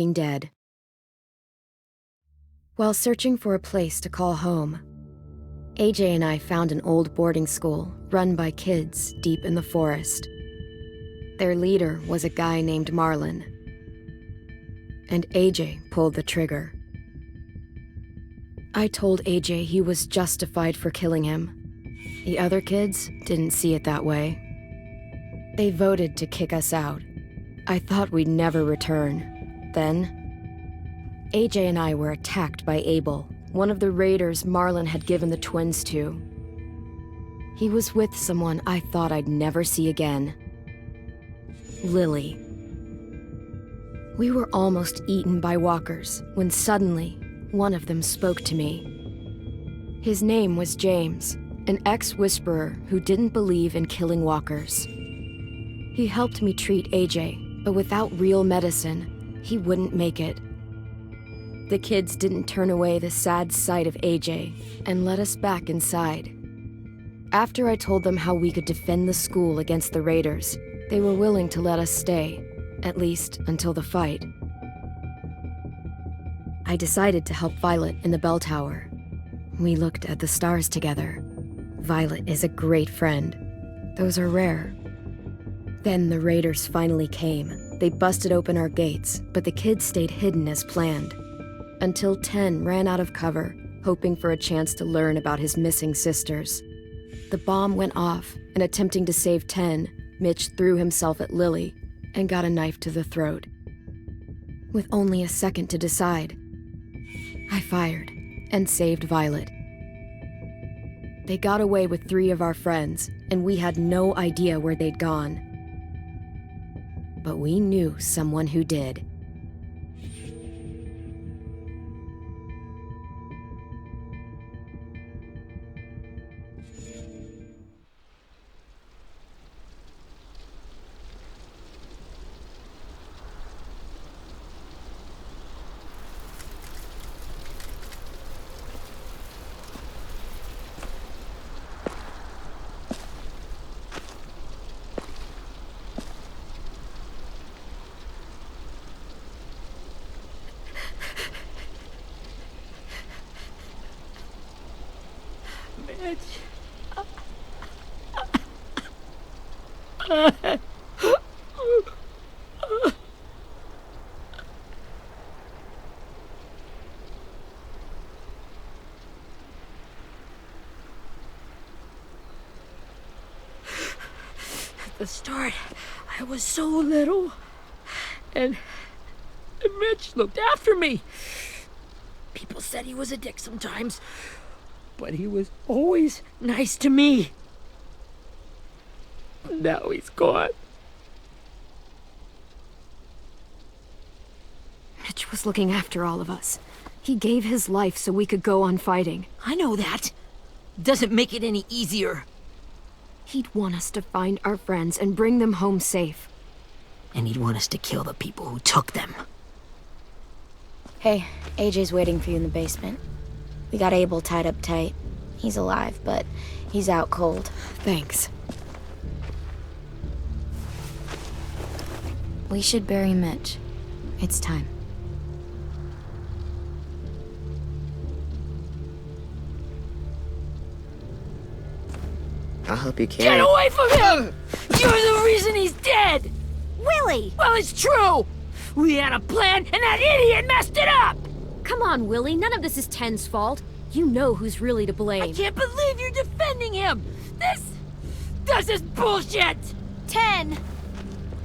Dead. While searching for a place to call home, AJ and I found an old boarding school run by kids deep in the forest. Their leader was a guy named Marlin, and AJ pulled the trigger. I told AJ he was justified for killing him. The other kids didn't see it that way. They voted to kick us out. I thought we'd never return. Then, AJ and I were attacked by Abel, one of the raiders Marlin had given the twins to. He was with someone I thought I'd never see again. Lily. We were almost eaten by walkers when suddenly one of them spoke to me. His name was James, an ex-whisperer who didn't believe in killing walkers. He helped me treat AJ, but without real medicine, he wouldn't make it. The kids didn't turn away the sad sight of AJ and let us back inside. After I told them how we could defend the school against the raiders, they were willing to let us stay, at least until the fight. I decided to help Violet in the bell tower. We looked at the stars together. Violet is a great friend. Those are rare. Then the raiders finally came. They busted open our gates, but the kids stayed hidden as planned. Until 10 ran out of cover, hoping for a chance to learn about his missing sisters. The bomb went off, and attempting to save 10, Mitch threw himself at Lily and got a knife to the throat. With only a second to decide, I fired and saved Violet. They got away with 3 of our friends, and we had no idea where they'd gone. But we knew someone who did. At the start, I was so little, and Mitch looked after me. People said he was a dick sometimes, but he was always nice to me. Now he's gone. Mitch was looking after all of us. He gave his life so we could go on fighting. I know that. Doesn't make it any easier. He'd want us to find our friends and bring them home safe. And he'd want us to kill the people who took them. Hey, AJ's waiting for you in the basement. We got Abel tied up tight. He's alive, but he's out cold. Thanks. We should bury Mitch. It's time. I'll help you carry. Get away from him! You're the reason he's dead! Willie! Well, it's true! We had a plan, and that idiot messed it up! Come on, Willie. None of this is Ten's fault. You know who's really to blame. I can't believe you're defending him! This is bullshit! 10!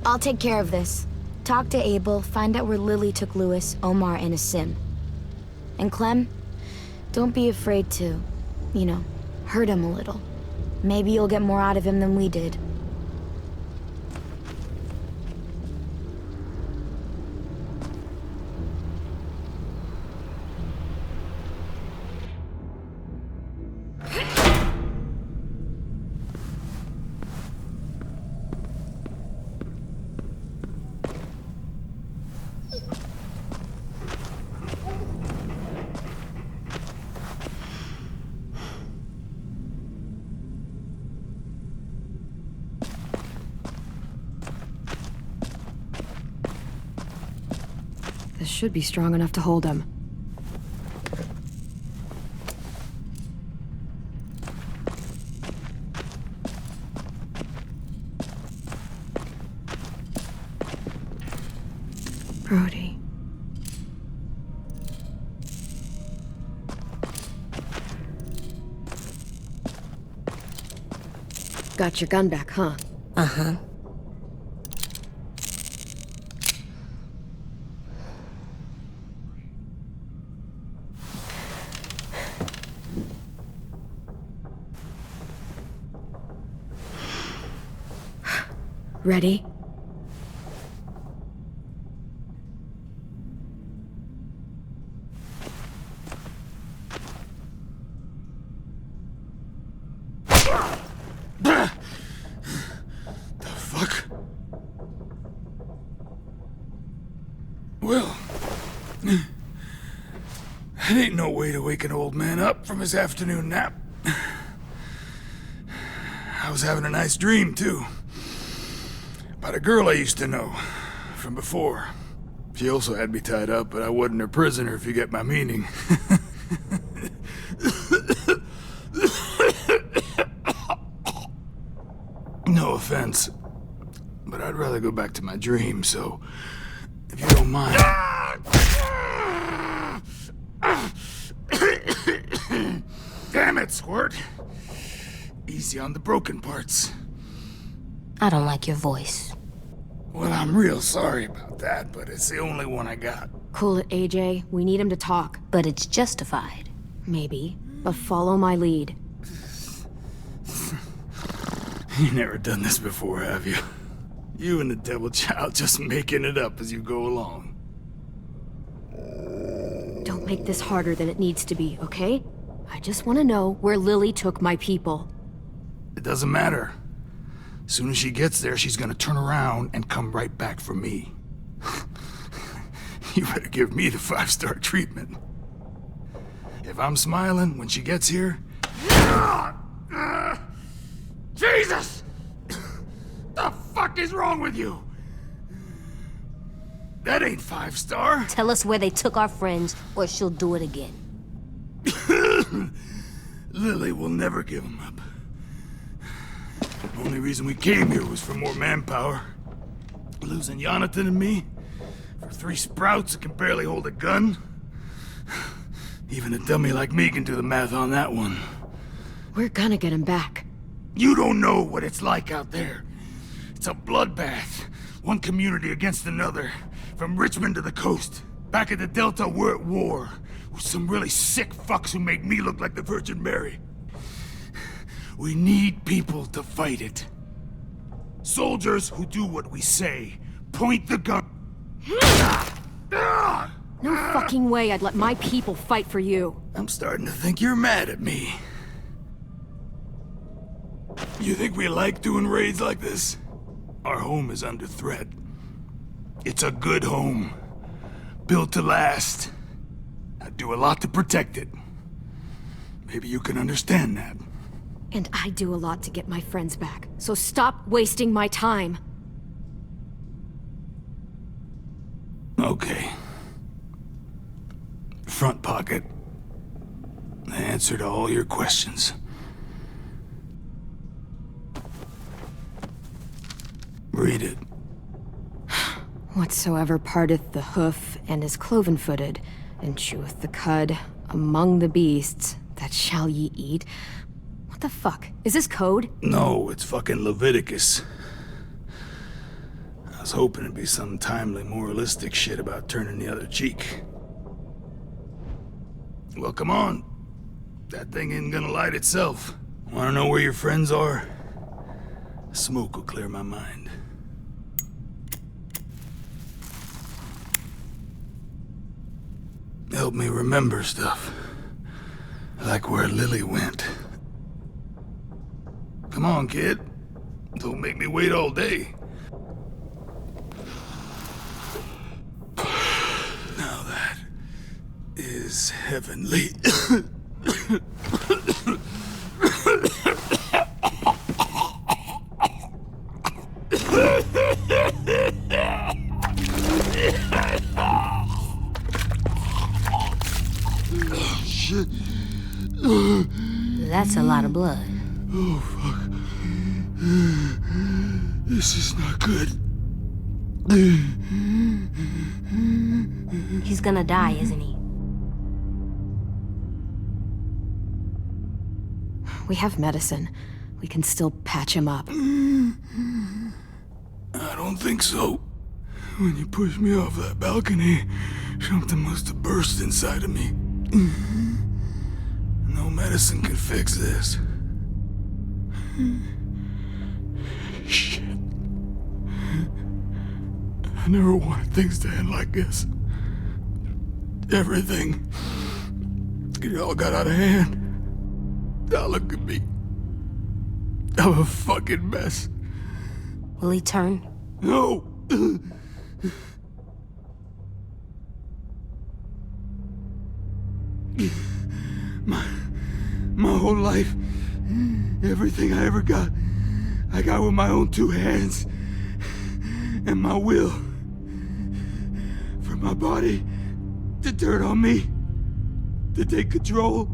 I'll take care of this. Talk to Abel, find out where Lily took Lewis, Omar, and Asim. And Clem, don't be afraid to, hurt him a little. Maybe you'll get more out of him than we did. should be strong enough to hold him. Brody. Got your gun back, huh? Uh-huh. Ready? The fuck? Well, that ain't no way to wake an old man up from his afternoon nap. I was having a nice dream, too. About a girl I used to know from before. She also had me tied up, but I wasn't her prisoner, if you get my meaning. No offense, but I'd rather go back to my dream, so if you don't mind. Damn it, Squirt. Easy on the broken parts. I don't like your voice. Well, I'm real sorry about that, but it's the only one I got. Cool it, AJ. We need him to talk. But it's justified. Maybe. But follow my lead. You never done this before, have you? You and the devil child just making it up as you go along. Don't make this harder than it needs to be, okay? I just want to know where Lily took my people. It doesn't matter. As soon as she gets there, she's gonna turn around and come right back for me. You better give me the 5-star treatment. If I'm smiling when she gets here... Jesus! The fuck is wrong with you? That ain't 5-star. Tell us where they took our friends, or she'll do it again. Lily will never give them up. The only reason we came here was for more manpower. Losing Jonathan and me for 3 sprouts that can barely hold a gun. Even a dummy like me can do the math on that one. We're gonna get him back. You don't know what it's like out there. It's a bloodbath. One community against another. From Richmond to the coast. Back at the Delta, we're at war. With some really sick fucks who make me look like the Virgin Mary. We need people to fight it. Soldiers who do what we say. Point the gun. No fucking way I'd let my people fight for you. I'm starting to think you're mad at me. You think we like doing raids like this? Our home is under threat. It's a good home. Built to last. I do a lot to protect it. Maybe you can understand that. And I do a lot to get my friends back. So stop wasting my time. Okay. Front pocket. The answer to all your questions. Read it. Whatsoever parteth the hoof and is cloven-footed, and cheweth the cud among the beasts, that shall ye eat. What the fuck? Is this code? No, it's fucking Leviticus. I was hoping it'd be some timely moralistic shit about turning the other cheek. Well, come on. That thing ain't gonna light itself. Wanna know where your friends are? Smoke will clear my mind. Help me remember stuff. Like where Lily went. Come on, kid. Don't make me wait all day. Now that is heavenly. Oh, shit. That's a lot of blood. Oh, fuck. This is not good. He's gonna die, isn't he? We have medicine. We can still patch him up. I don't think so. When you pushed me off that balcony, something must have burst inside of me. No medicine can fix this. Shit. I never wanted things to end like this. Everything. It all got out of hand. Now look at me. I'm a fucking mess. Will he turn? No! My whole life, everything I ever got, I got with my own two hands and my will. For my body to turn on me, to take control.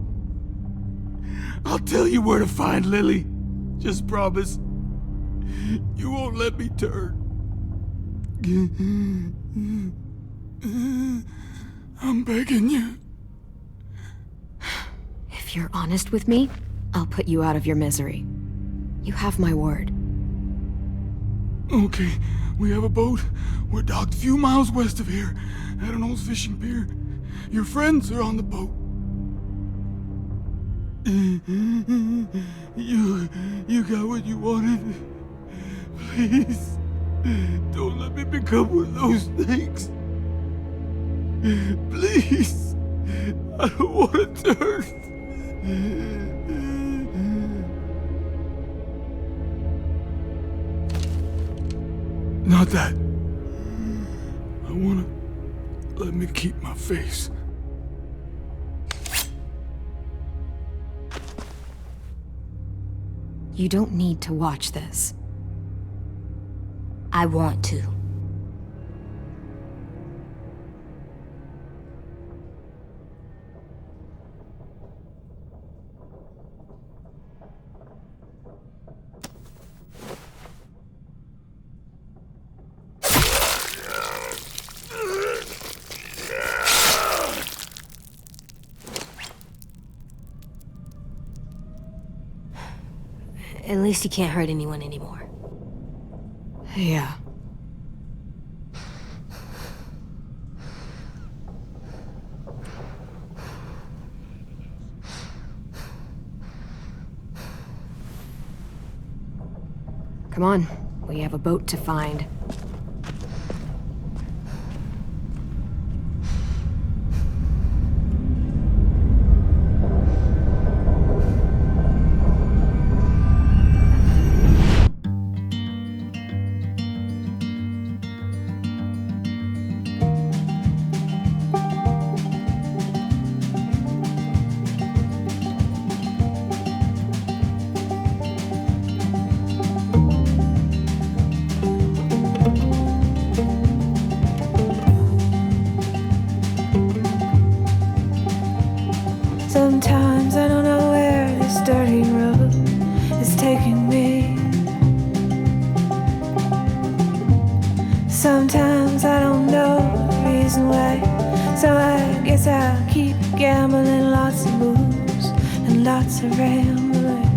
I'll tell you where to find Lily. Just promise. You won't let me turn. I'm begging you. If you're honest with me, I'll put you out of your misery. You have my word. Okay, we have a boat. We're docked a few miles west of here, at an old fishing pier. Your friends are on the boat. You got what you wanted. Please, don't let me become one of those things. Please, I don't want to turn. Not that. I wanna let me keep my face. You don't need to watch this. I want to. At least he can't hurt anyone anymore. Yeah. Come on, we have a boat to find. Sometimes I don't know where this dirty road is taking me. Sometimes I don't know the reason why, so I guess I'll keep gambling. Lots of moves and lots of rambling.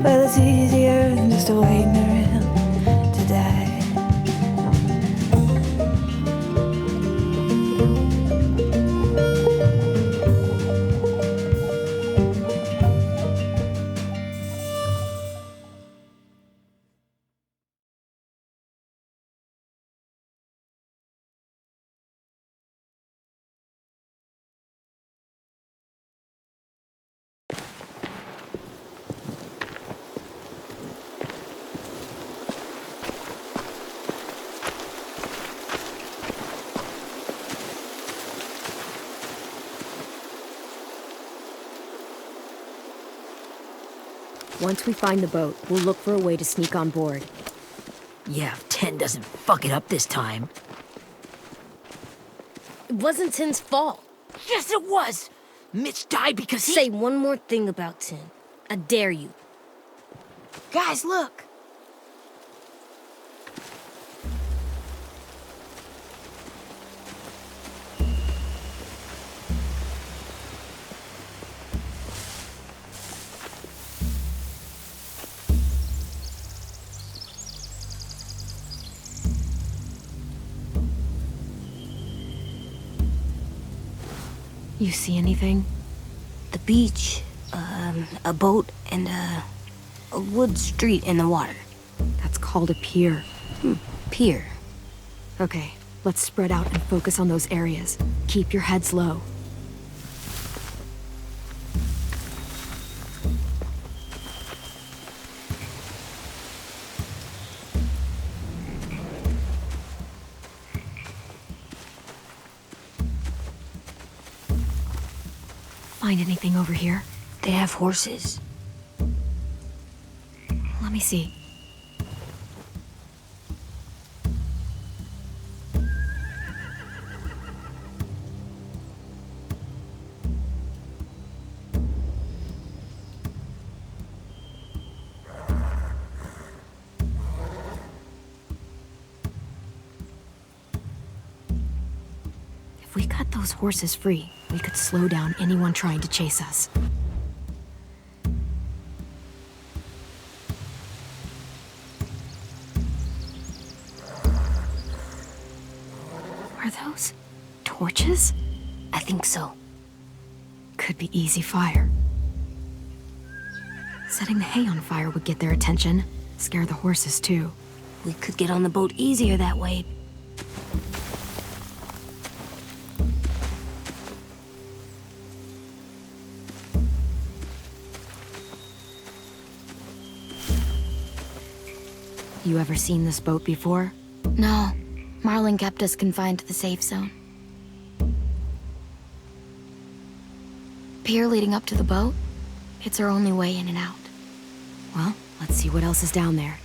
Well, it's easier than just waiting around to die. Once we find the boat, we'll look for a way to sneak on board. Yeah, if 10 doesn't fuck it up this time. It wasn't Tin's fault. Yes, it was! Mitch died because he— Say one more thing about Tim. I dare you. Guys, look! You see anything? The beach, a boat, and a wood street in the water. That's called a pier. Pier. Okay, let's spread out and focus on those areas. Keep your heads low. Find anything over here? They have horses. Let me see. If we cut those horses free, we could slow down anyone trying to chase us. Are those torches? I think so. Could be easy fire. Setting the hay on fire would get their attention. Scare the horses, too. We could get on the boat easier that way. You ever seen this boat before? No. Marlin kept us confined to the safe zone. Pier leading up to the boat? It's our only way in and out. Well, let's see what else is down there.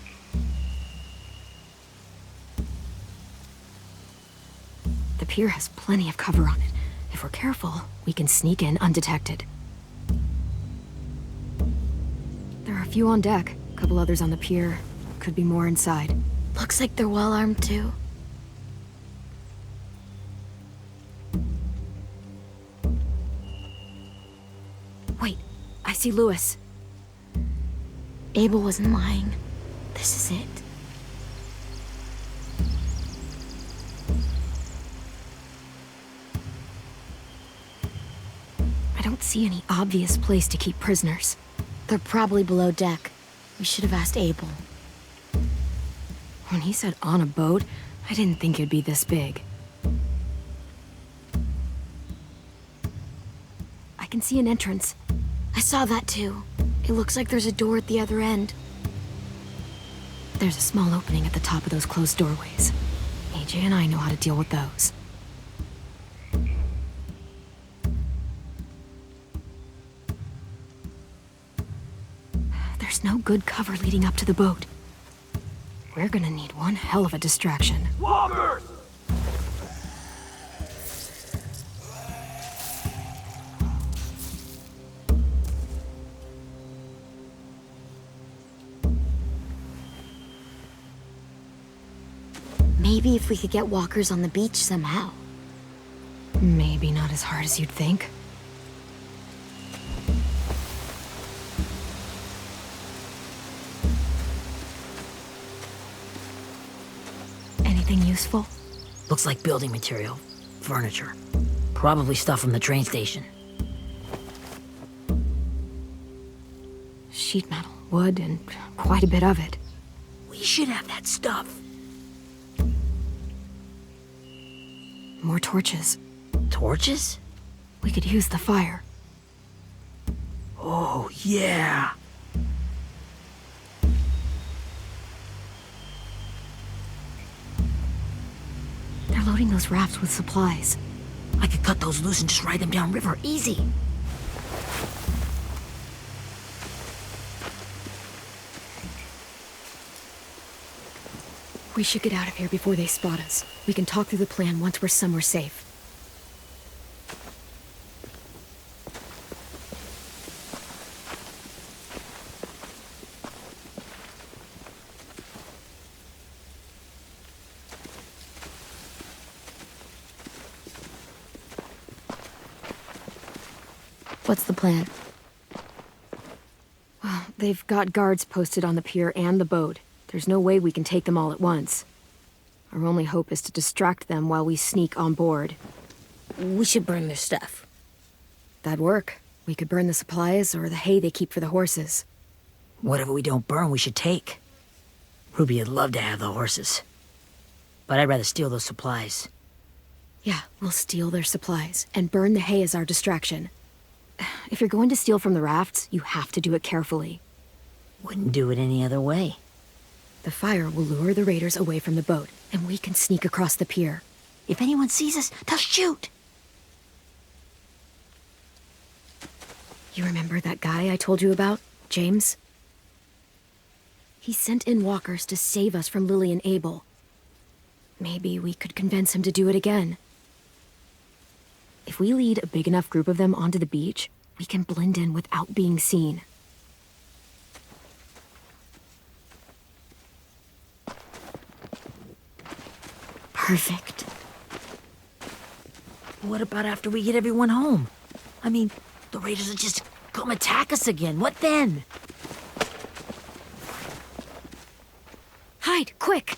The pier has plenty of cover on it. If we're careful, we can sneak in undetected. There are a few on deck, a couple others on the pier. Could be more inside. Looks like they're well armed too. Wait, I see Lewis. Abel wasn't lying. This is it. I don't see any obvious place to keep prisoners. They're probably below deck. We should have asked Abel. When he said on a boat, I didn't think it'd be this big. I can see an entrance. I saw that too. It looks like there's a door at the other end. There's a small opening at the top of those closed doorways. AJ and I know how to deal with those. There's no good cover leading up to the boat. We're gonna need one hell of a distraction. Walkers! Maybe if we could get walkers on the beach somehow. Maybe not as hard as you'd think. Anything useful? Looks like building material. Furniture. Probably stuff from the train station. Sheet metal, wood, and quite a bit of it. We should have that stuff. More torches. Torches? We could use the fire. Oh, yeah. They're loading those rafts with supplies. I could cut those loose and just ride them downriver, easy. We should get out of here before they spot us. We can talk through the plan once we're somewhere safe. What's the plan? Well, they've got guards posted on the pier and the boat. There's no way we can take them all at once. Our only hope is to distract them while we sneak on board. We should burn their stuff. That'd work. We could burn the supplies or the hay they keep for the horses. Whatever we don't burn, we should take. Ruby would love to have the horses. But I'd rather steal those supplies. Yeah, we'll steal their supplies and burn the hay as our distraction. If you're going to steal from the rafts, you have to do it carefully. Wouldn't do it any other way. The fire will lure the raiders away from the boat, and we can sneak across the pier. If anyone sees us, they'll shoot. You remember that guy I told you about, James? He sent in walkers to save us from Lily and Abel. Maybe we could convince him to do it again. If we lead a big enough group of them onto the beach, we can blend in without being seen. Perfect. What about after we get everyone home? I mean, the raiders will just come attack us again. What then? Hide, quick!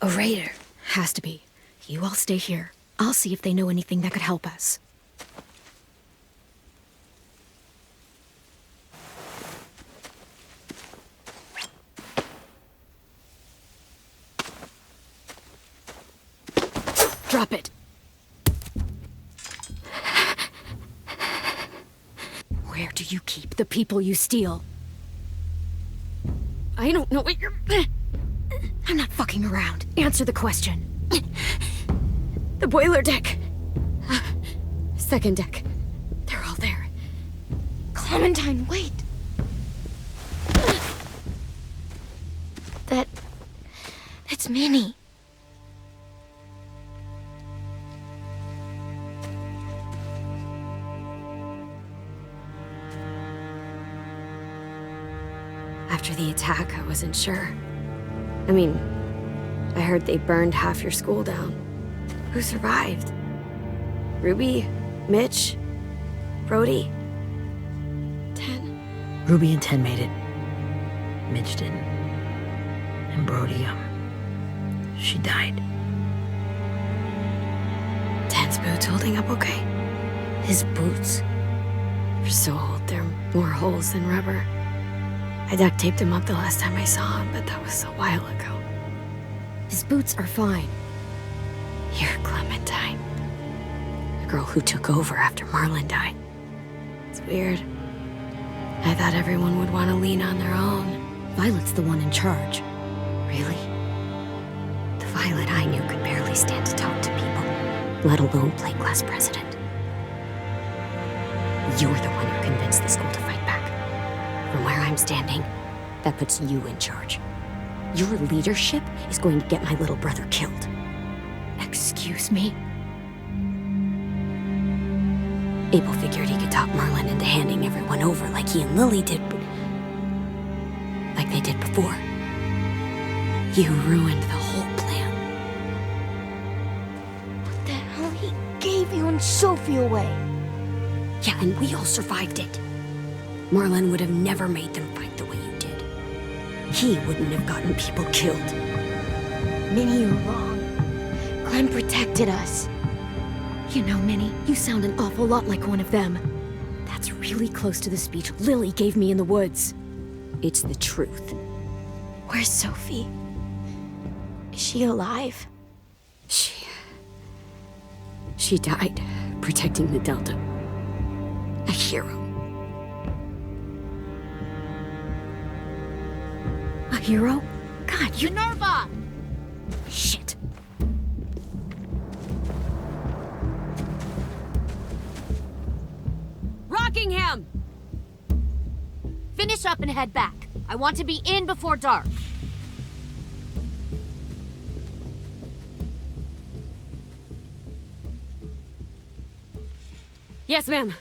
A raider. Has to be. You all stay here. I'll see if they know anything that could help us. Drop it. Where do you keep the people you steal? I don't know what you're... I'm not fucking around. Answer the question. The boiler deck. Second deck. They're all there. Clementine, wait. That's Minnie. After the attack, I wasn't sure. I mean, I heard they burned half your school down. Who survived? Ruby? Mitch? Brody? 10? Ruby and 10 made it. Mitch didn't. And Brody, she died. 10's boots holding up okay? His boots? They're so old, there are more holes than rubber. I duct taped him up the last time I saw him, but that was a while ago. His boots are fine. You're Clementine. The girl who took over after Marlon died. It's weird. I thought everyone would want to lean on their own. Violet's the one in charge. Really? The Violet I knew could barely stand to talk to people, let alone play class president. You're the one who convinced the school to fight back. From where I'm standing, that puts you in charge. Your leadership is going to get my little brother killed. Excuse me? Abel figured he could talk Marlon into handing everyone over like he and Lily did, but... like they did before. You ruined the whole plan. What the hell? He gave you and Sophie away. Yeah, and we all survived it. Marlon would have never made them fight the way you did. He wouldn't have gotten people killed. Minnie, you're wrong. Clem protected us. You know, Minnie, you sound an awful lot like one of them. That's really close to the speech Lily gave me in the woods. It's the truth. Where's Sophie? Is she alive? She died protecting the Delta. A hero. A hero? God, you... Minerva! Shit. Rockingham! Finish up and head back. I want to be in before dark. Yes, ma'am.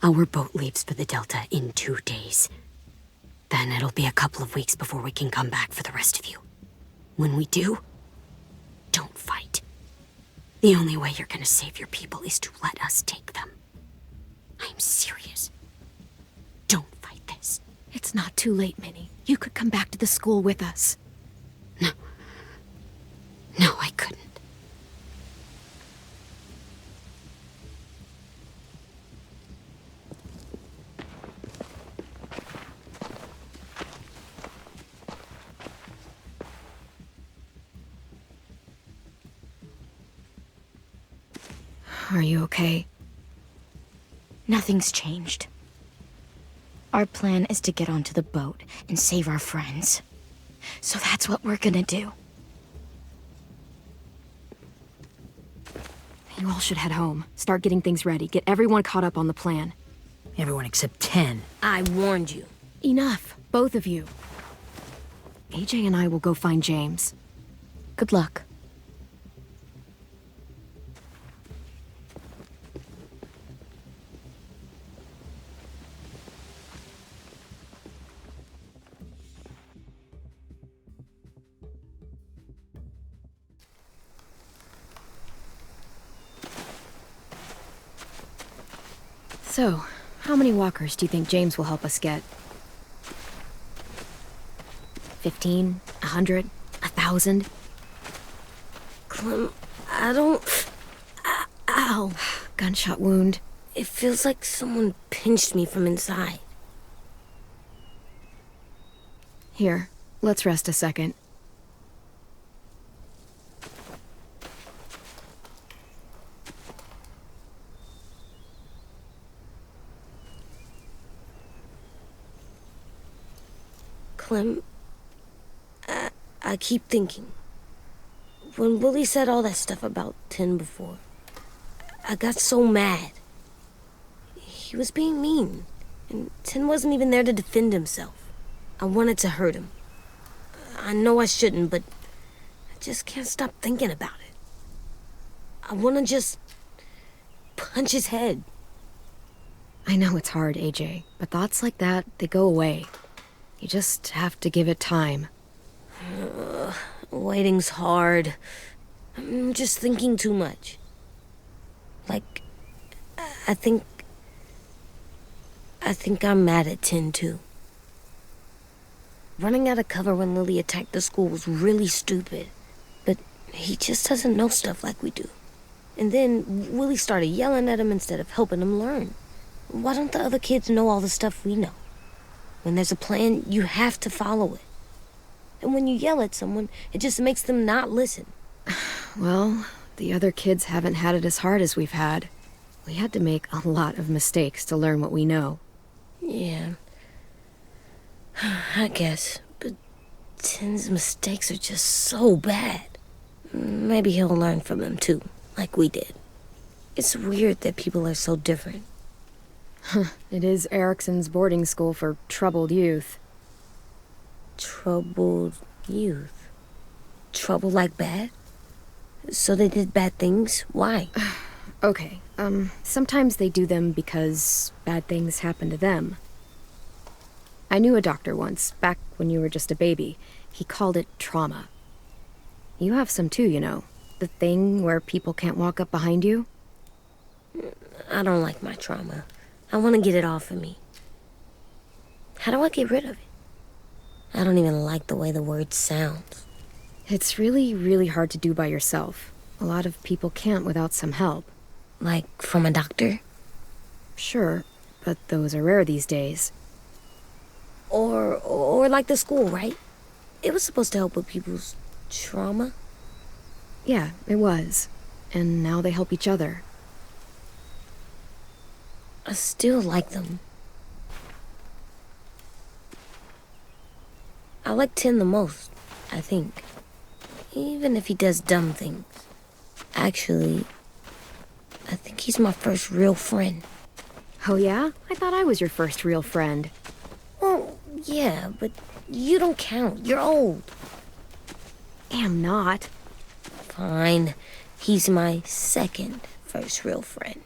Our boat leaves for the Delta in 2 days. Then it'll be a couple of weeks before we can come back for the rest of you. When we do, don't fight. The only way you're gonna save your people is to let us take them. I'm serious. Don't fight this. It's not too late, Minnie. You could come back to the school with us. No. No, I couldn't. Are you okay? Nothing's changed. Our plan is to get onto the boat and save our friends. So that's what we're gonna do. You all should head home. Start getting things ready. Get everyone caught up on the plan. Everyone except 10. I warned you. Enough, both of you. AJ and I will go find James. Good luck. So, how many walkers do you think James will help us get? 15? 100? 1,000? Clem, I don't... Ow. Gunshot wound. It feels like someone pinched me from inside. Here, let's rest a second. Clem, I keep thinking. When Willie said all that stuff about 10 before, I got so mad. He was being mean, and 10 wasn't even there to defend himself. I wanted to hurt him. I know I shouldn't, but I just can't stop thinking about it. I want to just punch his head. I know it's hard, AJ, but thoughts like that, they go away. You just have to give it time. Waiting's hard. I'm just thinking too much. Like, I think I'm mad at 10 too. Running out of cover when Lily attacked the school was really stupid. But he just doesn't know stuff like we do. And then Willie started yelling at him instead of helping him learn. Why don't the other kids know all the stuff we know? When there's a plan, you have to follow it. And when you yell at someone, it just makes them not listen. Well, the other kids haven't had it as hard as we've had. We had to make a lot of mistakes to learn what we know. Yeah. I guess. But 10's mistakes are just so bad. Maybe he'll learn from them too, like we did. It's weird that people are so different. It is Erickson's boarding school for troubled youth. Troubled youth? Trouble like bad? So they did bad things? Why? Okay, sometimes they do them because bad things happen to them. I knew a doctor once, back when you were just a baby. He called it trauma. You have some too, you know. The thing where people can't walk up behind you. I don't like my trauma. I want to get it off of me. How do I get rid of it? I don't even like the way the word sounds. It's really, really hard to do by yourself. A lot of people can't without some help. Like from a doctor? Sure, but those are rare these days. Or like the school, right? It was supposed to help with people's trauma. Yeah, it was. And now they help each other. I still like them. I like 10 the most, I think. Even if he does dumb things. Actually, I think he's my first real friend. Oh yeah? I thought I was your first real friend. Well, yeah, but you don't count. You're old. Am not. Fine. He's my second first real friend.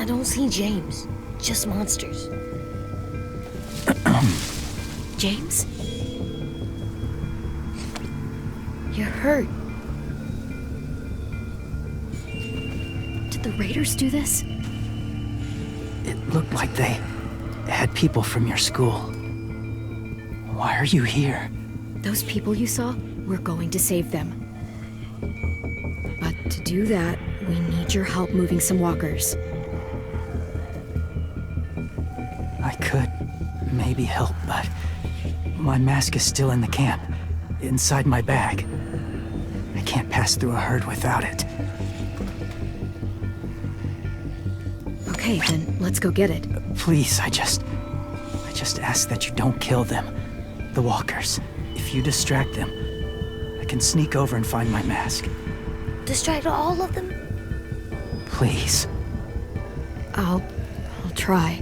I don't see James. Just monsters. James? You're hurt. Did the raiders do this? It looked like they had people from your school. Why are you here? Those people you saw, we're going to save them. But to do that, we need your help moving some walkers. I could maybe help, but my mask is still in the camp, inside my bag. I can't pass through a herd without it. Okay, then let's go get it. Please, I just ask that you don't kill them. The walkers. If you distract them, I can sneak over and find my mask. Distract all of them? Please. I'll try.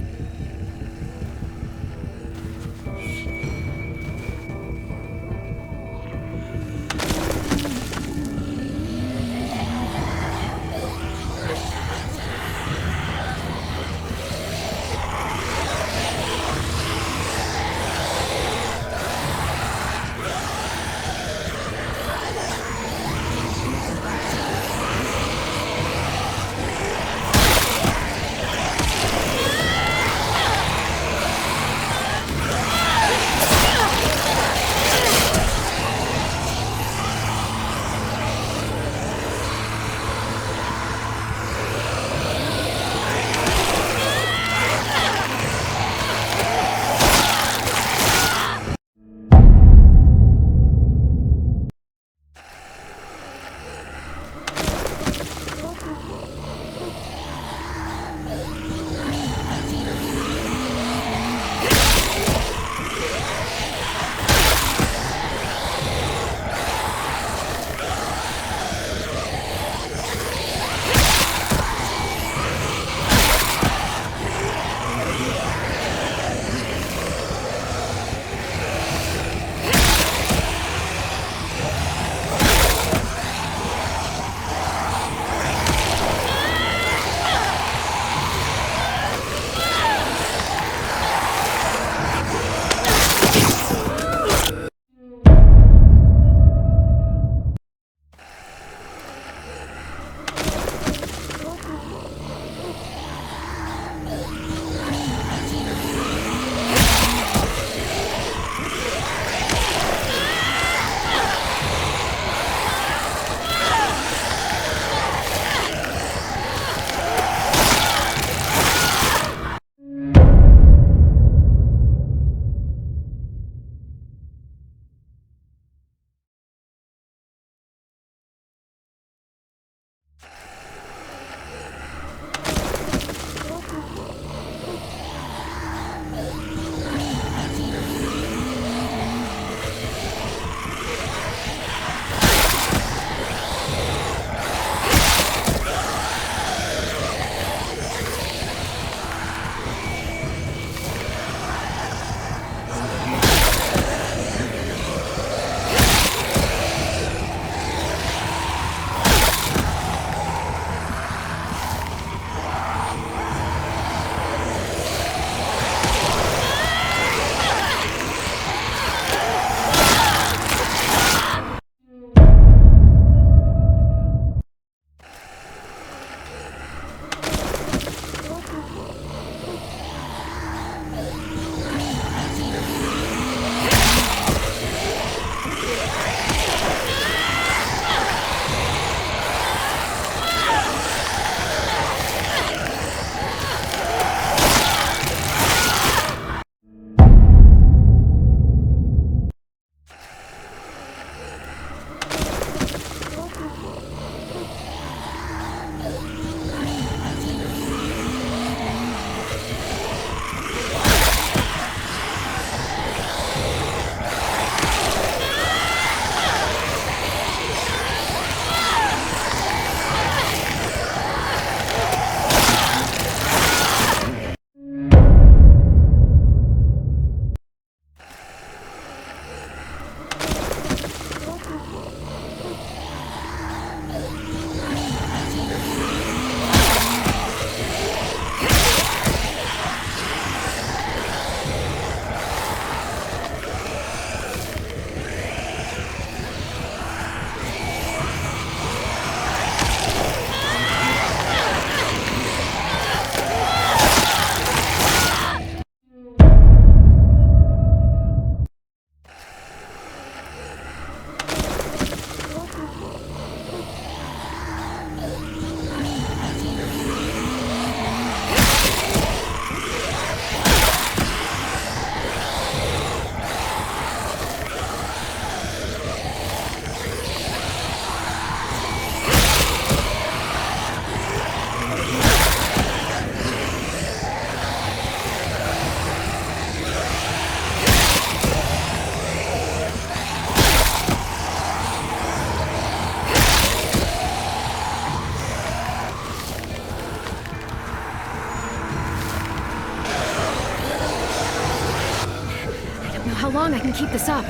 long I can keep this up.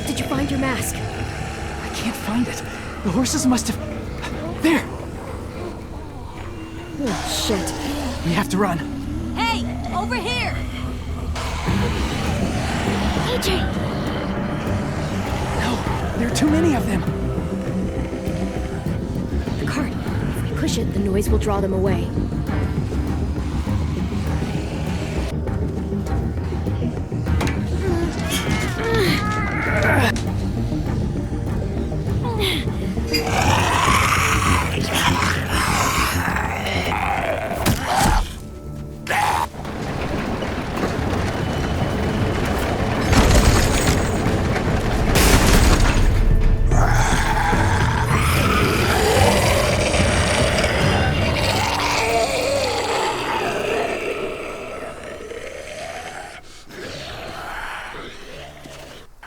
Did you find your mask? I can't find it. The horses must have... There! Oh, shit. We have to run. Hey, over here! AJ! No, there are too many of them. The cart. If we push it, the noise will draw them away.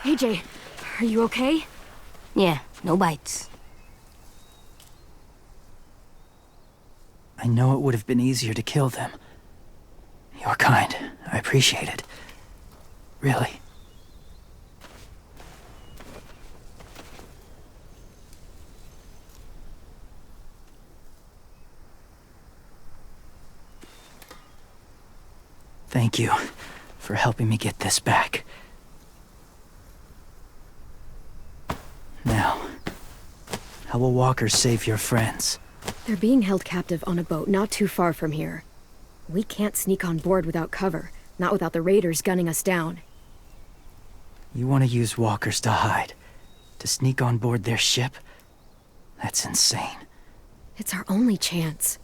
AJ, are you okay? Yeah, no bites. I know it would have been easier to kill them. You're kind. I appreciate it. Really. Thank you for helping me get this back. Now, how will walkers save your friends? They're being held captive on a boat not too far from here. We can't sneak on board without cover, not without the raiders gunning us down. You want to use walkers to hide? To sneak on board their ship? That's insane. It's our only chance.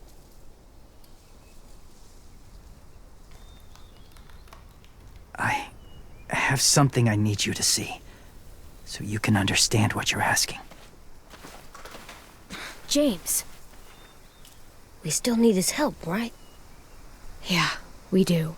I have something I need you to see, so you can understand what you're asking. James. We still need his help, right? Yeah, we do.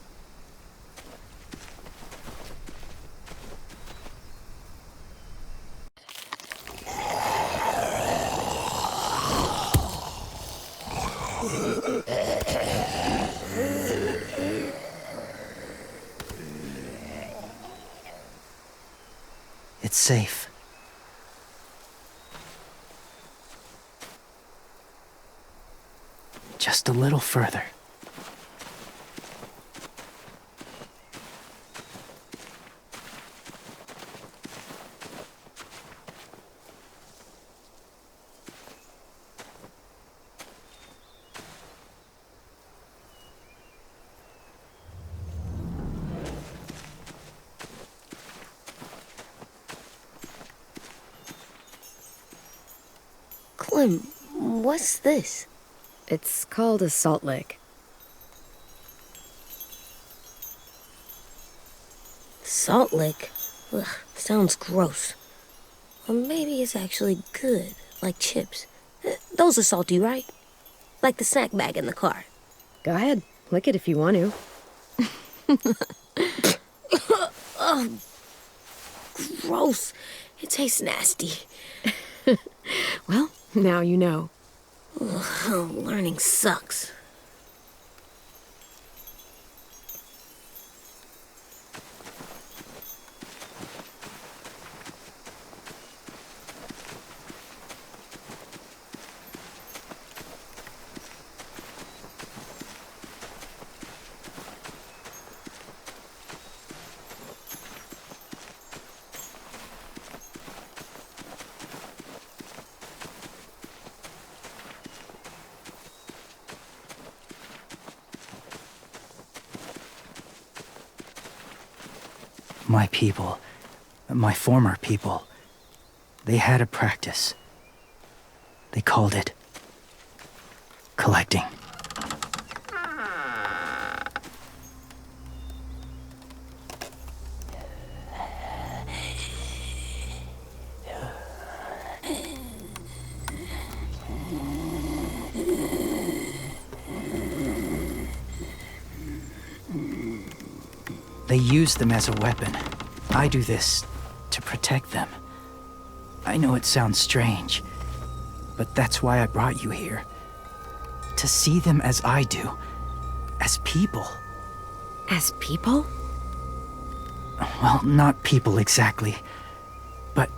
It's safe. Just a little further. Clem, what's this? It's called a salt lick. Salt lick? Ugh, sounds gross. Or maybe it's actually good, like chips. Those are salty, right? Like the snack bag in the car. Go ahead, lick it if you want to. Oh, gross. It tastes nasty. Well, now you know. Ugh, learning sucks. My people, my former people, they had a practice. They called it collecting. They use them as a weapon. I do this to protect them. I know it sounds strange, but that's why I brought you here. To see them as I do, as people. As people? Well, not people exactly, but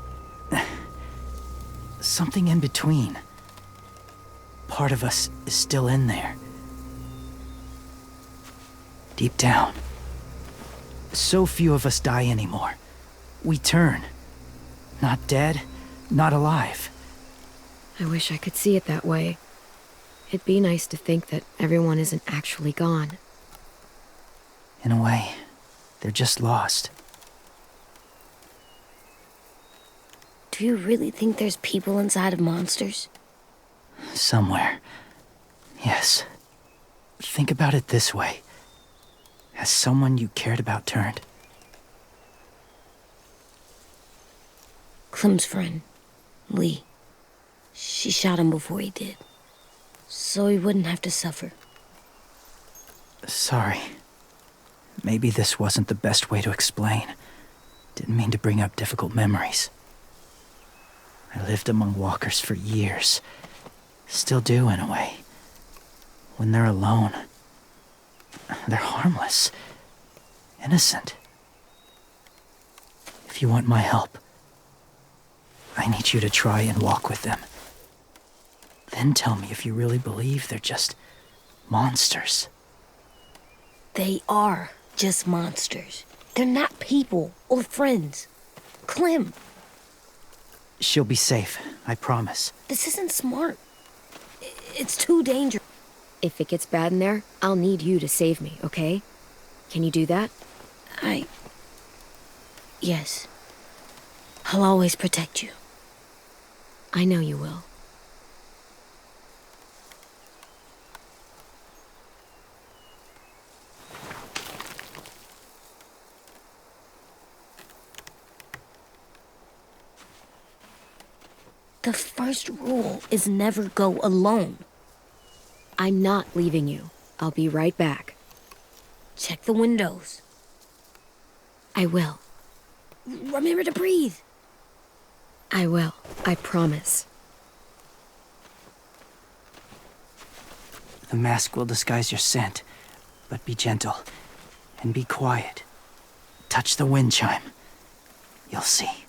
something in between. Part of us is still in there. Deep down. So few of us die anymore. We turn. Not dead, not alive. I wish I could see it that way. It'd be nice to think that everyone isn't actually gone. In a way, they're just lost. Do you really think there's people inside of monsters? Somewhere. Yes. Think about it this way. Has someone you cared about turned? Clem's friend, Lee. She shot him before he did. So he wouldn't have to suffer. Sorry. Maybe this wasn't the best way to explain. Didn't mean to bring up difficult memories. I lived among walkers for years. Still do, in a way. When they're alone, they're harmless. Innocent. If you want my help, I need you to try and walk with them. Then tell me if you really believe they're just monsters. They are just monsters. They're not people or friends. Clem, She'll be safe, I promise. this isn't smart. It's too dangerous. If it gets bad in there, I'll need you to save me, okay? Can you do that? Yes. I'll always protect you. I know you will. The first rule is never go alone. I'm not leaving you. I'll be right back. Check the windows. I will. Remember to breathe. I will. I promise. The mask will disguise your scent, but be gentle and be quiet. Touch the wind chime. You'll see.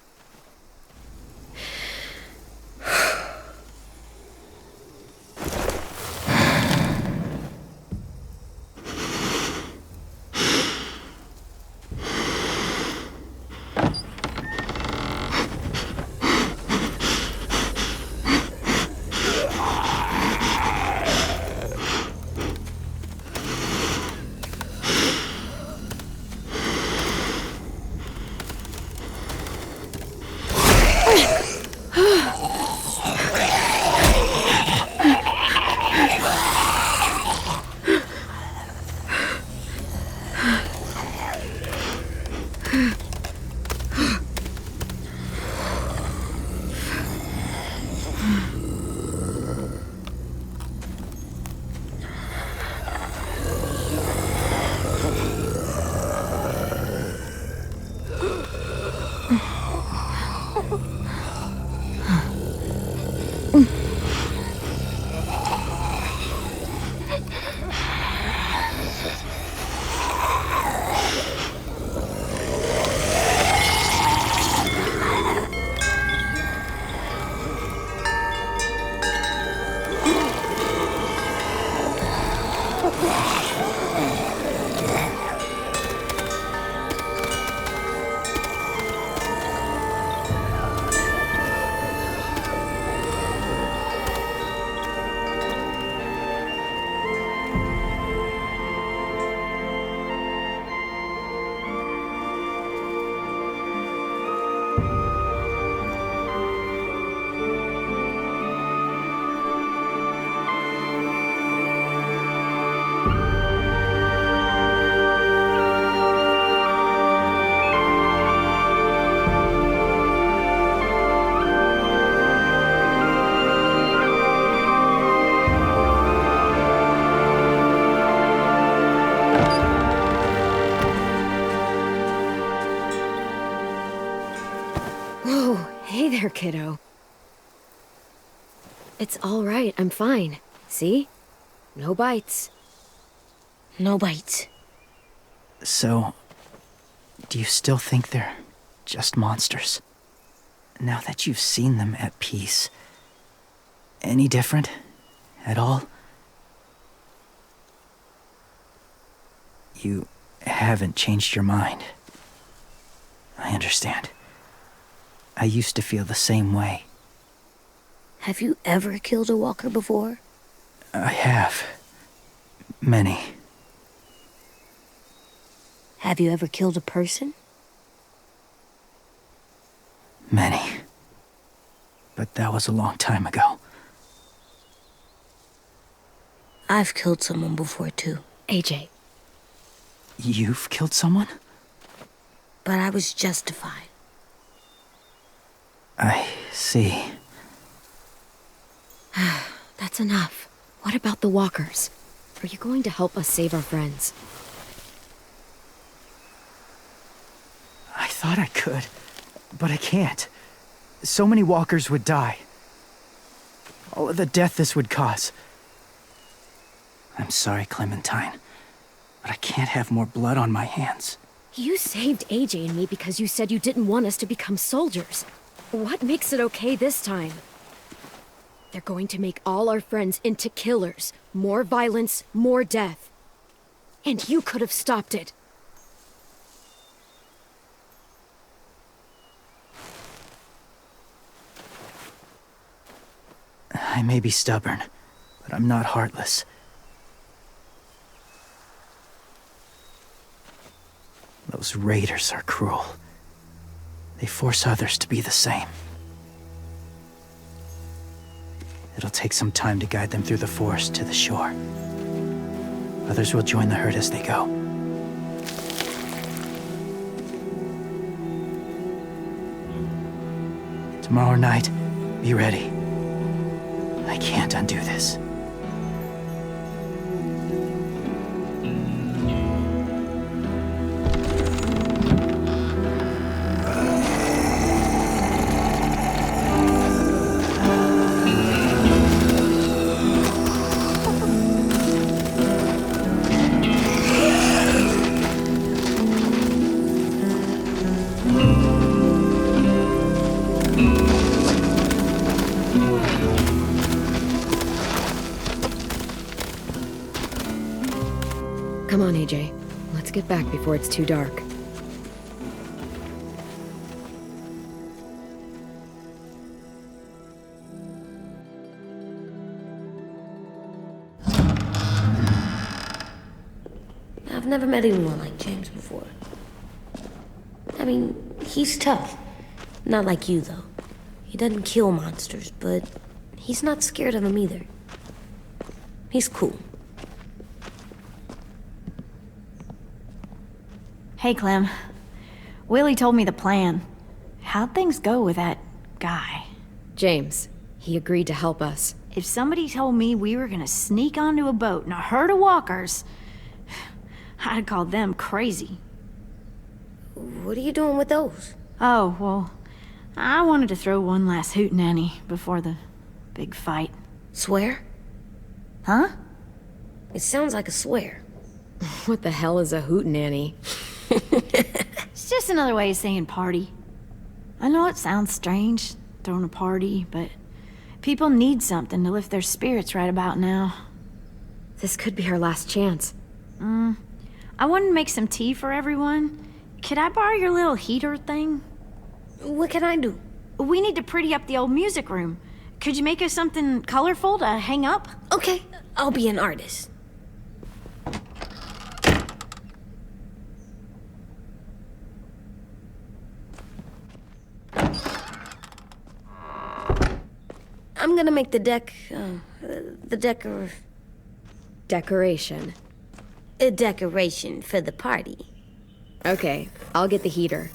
there, kiddo. It's all right. I'm fine. See? No bites. No bites. So, Do you still think they're just monsters? Now that you've seen them at peace, any different at all? You haven't changed your mind. I understand. I used to feel the same way. Have you ever killed a walker before? I have. Many. Have you ever killed a person? Many. But that was a long time ago. I've killed someone before, too. AJ. You've killed someone? But I was justified. I see. That's enough. What about the walkers? Are you going to help us save our friends? I thought I could, but I can't. So many walkers would die. All of the death this would cause. I'm sorry, Clementine, but I can't have more blood on my hands. You saved AJ and me because you said you didn't want us to become soldiers. What makes it okay this time? They're going to make all our friends into killers. More violence, more death. And you could have stopped it. I may be stubborn, but I'm not heartless. Those raiders are cruel. They force others to be the same. It'll take some time to guide them through the forest to the shore. Others will join the herd as they go. Tomorrow night, be ready. I can't undo this. Come on, AJ. Let's get back before it's too dark. I've never met anyone like James before. I mean, he's tough. Not like you, though. He doesn't kill monsters, but he's not scared of them either. He's cool. Hey, Clem. Willie told me the plan. How'd things go with that guy? James, he agreed to help us. If somebody told me we were gonna sneak onto a boat in a herd of walkers, I'd call them crazy. What are you doing with those? Oh, well, I wanted to throw one last hootenanny before the big fight. Swear? Huh? It sounds like a swear. What the hell is a hootenanny? It's just another way of saying party. I know it sounds strange, throwing a party, but people need something to lift their spirits right about now. This could be our last chance. I wanted to make some tea for everyone. Could I borrow your little heater thing? What can I do? We need to pretty up the old music room. Could you make us something colorful to hang up? Okay, I'll be an artist. I'm gonna make the Decoration. a decoration for the party. Okay, I'll get the heater.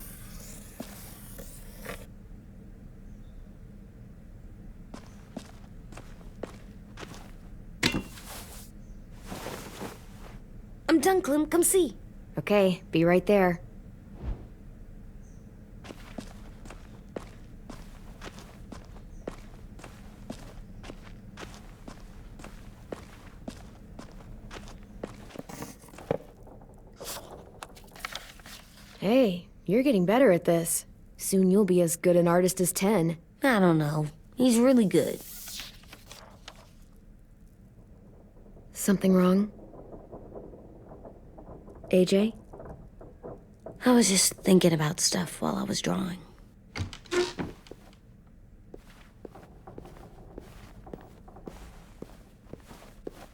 I'm done, Clem. Come see. Okay, be right there. Hey, you're getting better at this. Soon you'll be as good an artist as 10. I don't know. He's really good. Something wrong? AJ? I was just thinking about stuff while I was drawing.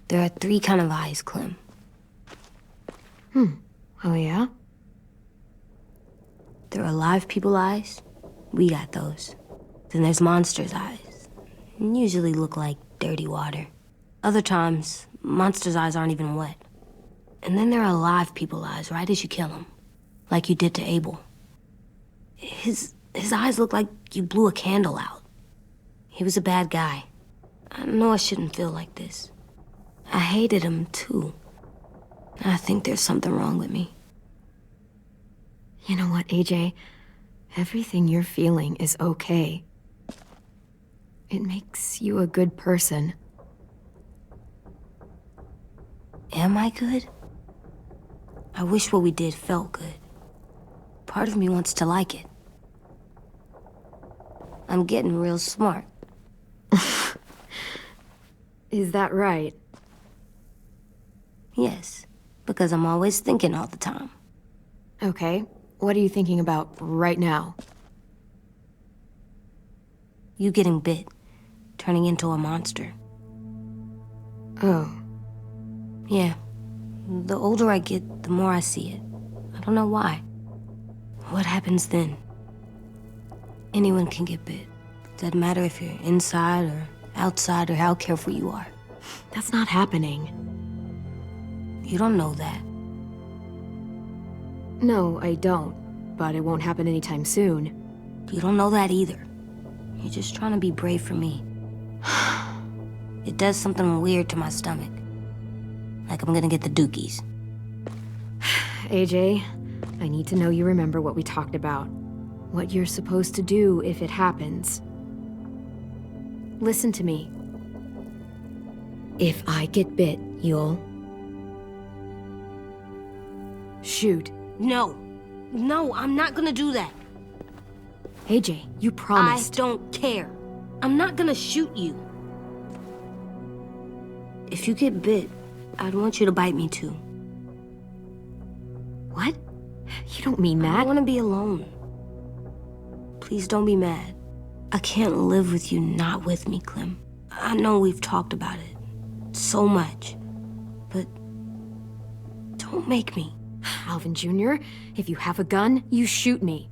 There are 3 kind of eyes, Clem. Oh, yeah? There are live people eyes. We got those. Then there's monsters' eyes. Usually look like dirty water. Other times, monsters' eyes aren't even wet. And then there are live people eyes right as you kill them. Like you did to Abel. His eyes look like you blew a candle out. He was a bad guy. I know I shouldn't feel like this. I hated him, too. I think there's something wrong with me. You know what, AJ? Everything you're feeling is okay. It makes you a good person. Am I good? I wish what we did felt good. Part of me wants to like it. I'm getting real smart. Is that right? Yes, because I'm always thinking all the time. Okay, what are you thinking about right now? You getting bit, turning into a monster. Oh. Yeah. The older I get, the more I see it. I don't know why. What happens then? Anyone can get bit. Doesn't matter if you're inside or outside or how careful you are. That's not happening. You don't know that. No, I don't. But it won't happen anytime soon. You don't know that either. You're just trying to be brave for me. It does something weird to my stomach. Like I'm gonna get the dookies. AJ, I need to know you remember what we talked about. What you're supposed to do if it happens. Listen to me. If I get bit, you'll... shoot. No. No, I'm not gonna do that. AJ, you promised. I don't care. I'm not gonna shoot you. If you get bit, I'd want you to bite me too. What? You don't mean I that. don't want to be alone. Please don't be mad. I can't live with you not with me, Clem. I know we've talked about it so much, but don't make me. Alvin Jr., if you have a gun, you shoot me.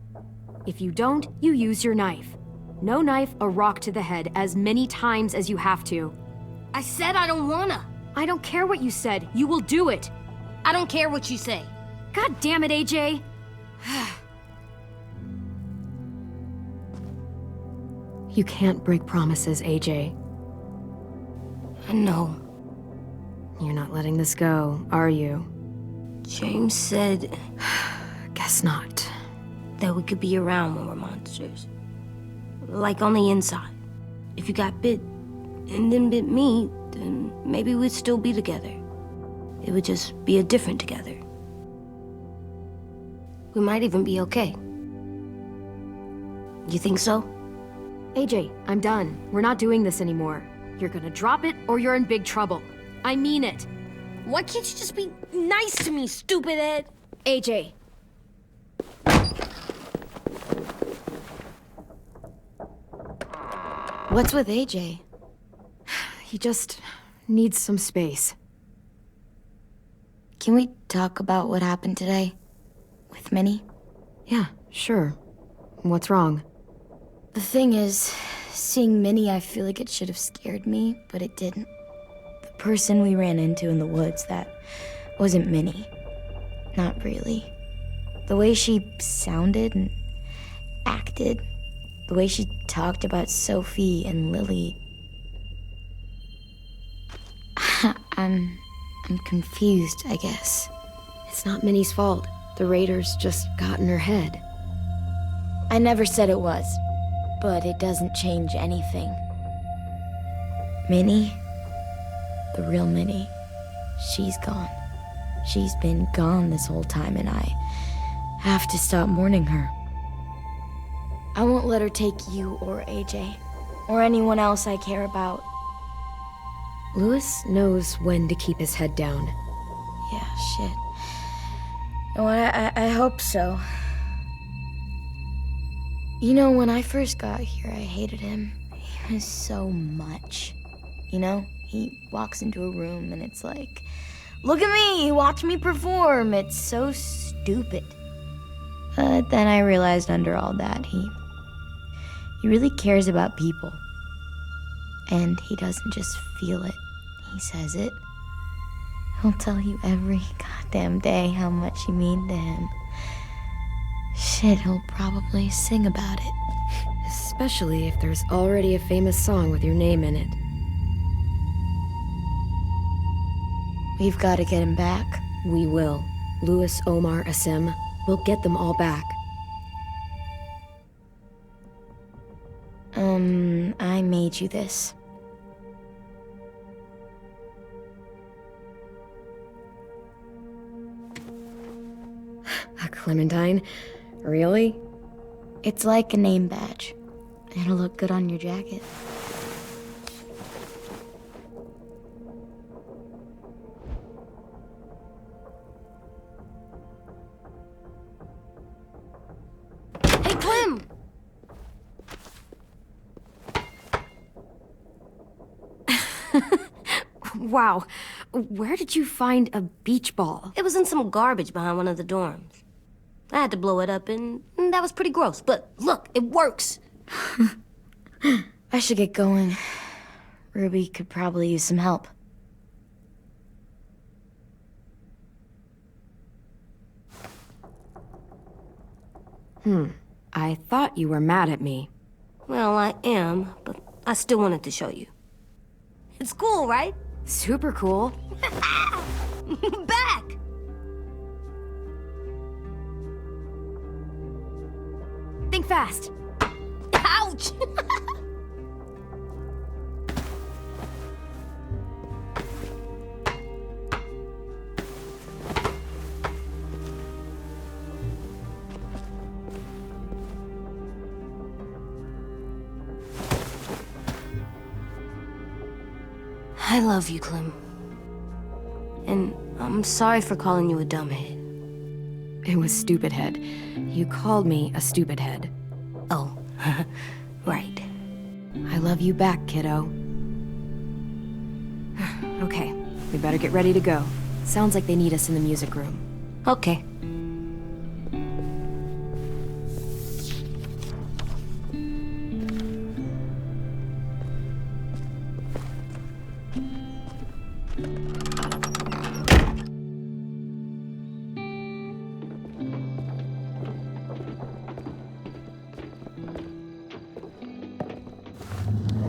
If you don't, you use your knife. No knife, a rock to the head as many times as you have to. I said I don't wanna. I don't care what you said. You will do it. I don't care what you say. God damn it, AJ. You can't break promises, AJ. I know. You're not letting this go, are you? James said Guess not. that we could be around when we're monsters. Like on the inside. If you got bit and then bit me, then maybe we'd still be together. It would just be a different together. We might even be okay. You think so? AJ, I'm done. We're not doing this anymore. You're gonna drop it or you're in big trouble. I mean it. Why can't you just be nice to me, stupid Ed? AJ. What's with AJ? He just needs some space. Can we talk about what happened today? With Minnie? Yeah, sure. What's wrong? The thing is, seeing Minnie, I feel like it should have scared me, but it didn't. The person we ran into in the woods, that wasn't Minnie. Not really. The way she sounded and acted, the way she talked about Sophie and Lily. I'm confused, I guess. It's not Minnie's fault. The raiders just got in her head. I never said it was, but it doesn't change anything. Minnie, the real Minnie, she's gone. She's been gone this whole time, and I have to stop mourning her. I won't let her take you or AJ, or anyone else I care about. Louis knows when to keep his head down. Yeah, shit. You know what, I hope so. You know, when I first got here, I hated him. He was so much. You know, he walks into a room and it's like, look at me, watch me perform. It's so stupid. But then I realized under all that, he really cares about people. And he doesn't just feel it, he says it. He'll tell you every goddamn day how much you mean to him. Shit, he'll probably sing about it. Especially if there's already a famous song with your name in it. We've got to get him back. We will. Louis, Omar, Asim. We'll get them all back. I made you this. A Clementine? Really? It's like a name badge. It'll look good on your jacket. Hey, Clem! Wow. Where did you find a beach ball? It was in some garbage behind one of the dorms. I had to blow it up, and that was pretty gross. But look, it works. I should get going. Ruby could probably use some help. I thought you were mad at me. Well, I am, but I still wanted to show you. It's cool, right? Super cool. Back! Think fast. Ouch! I love you, Clem. And I'm sorry for calling you a dumbhead. It was stupid head. You called me a stupid head. Oh, right. I love you back, kiddo. Okay, we better get ready to go. Sounds like they need us in the music room. Okay.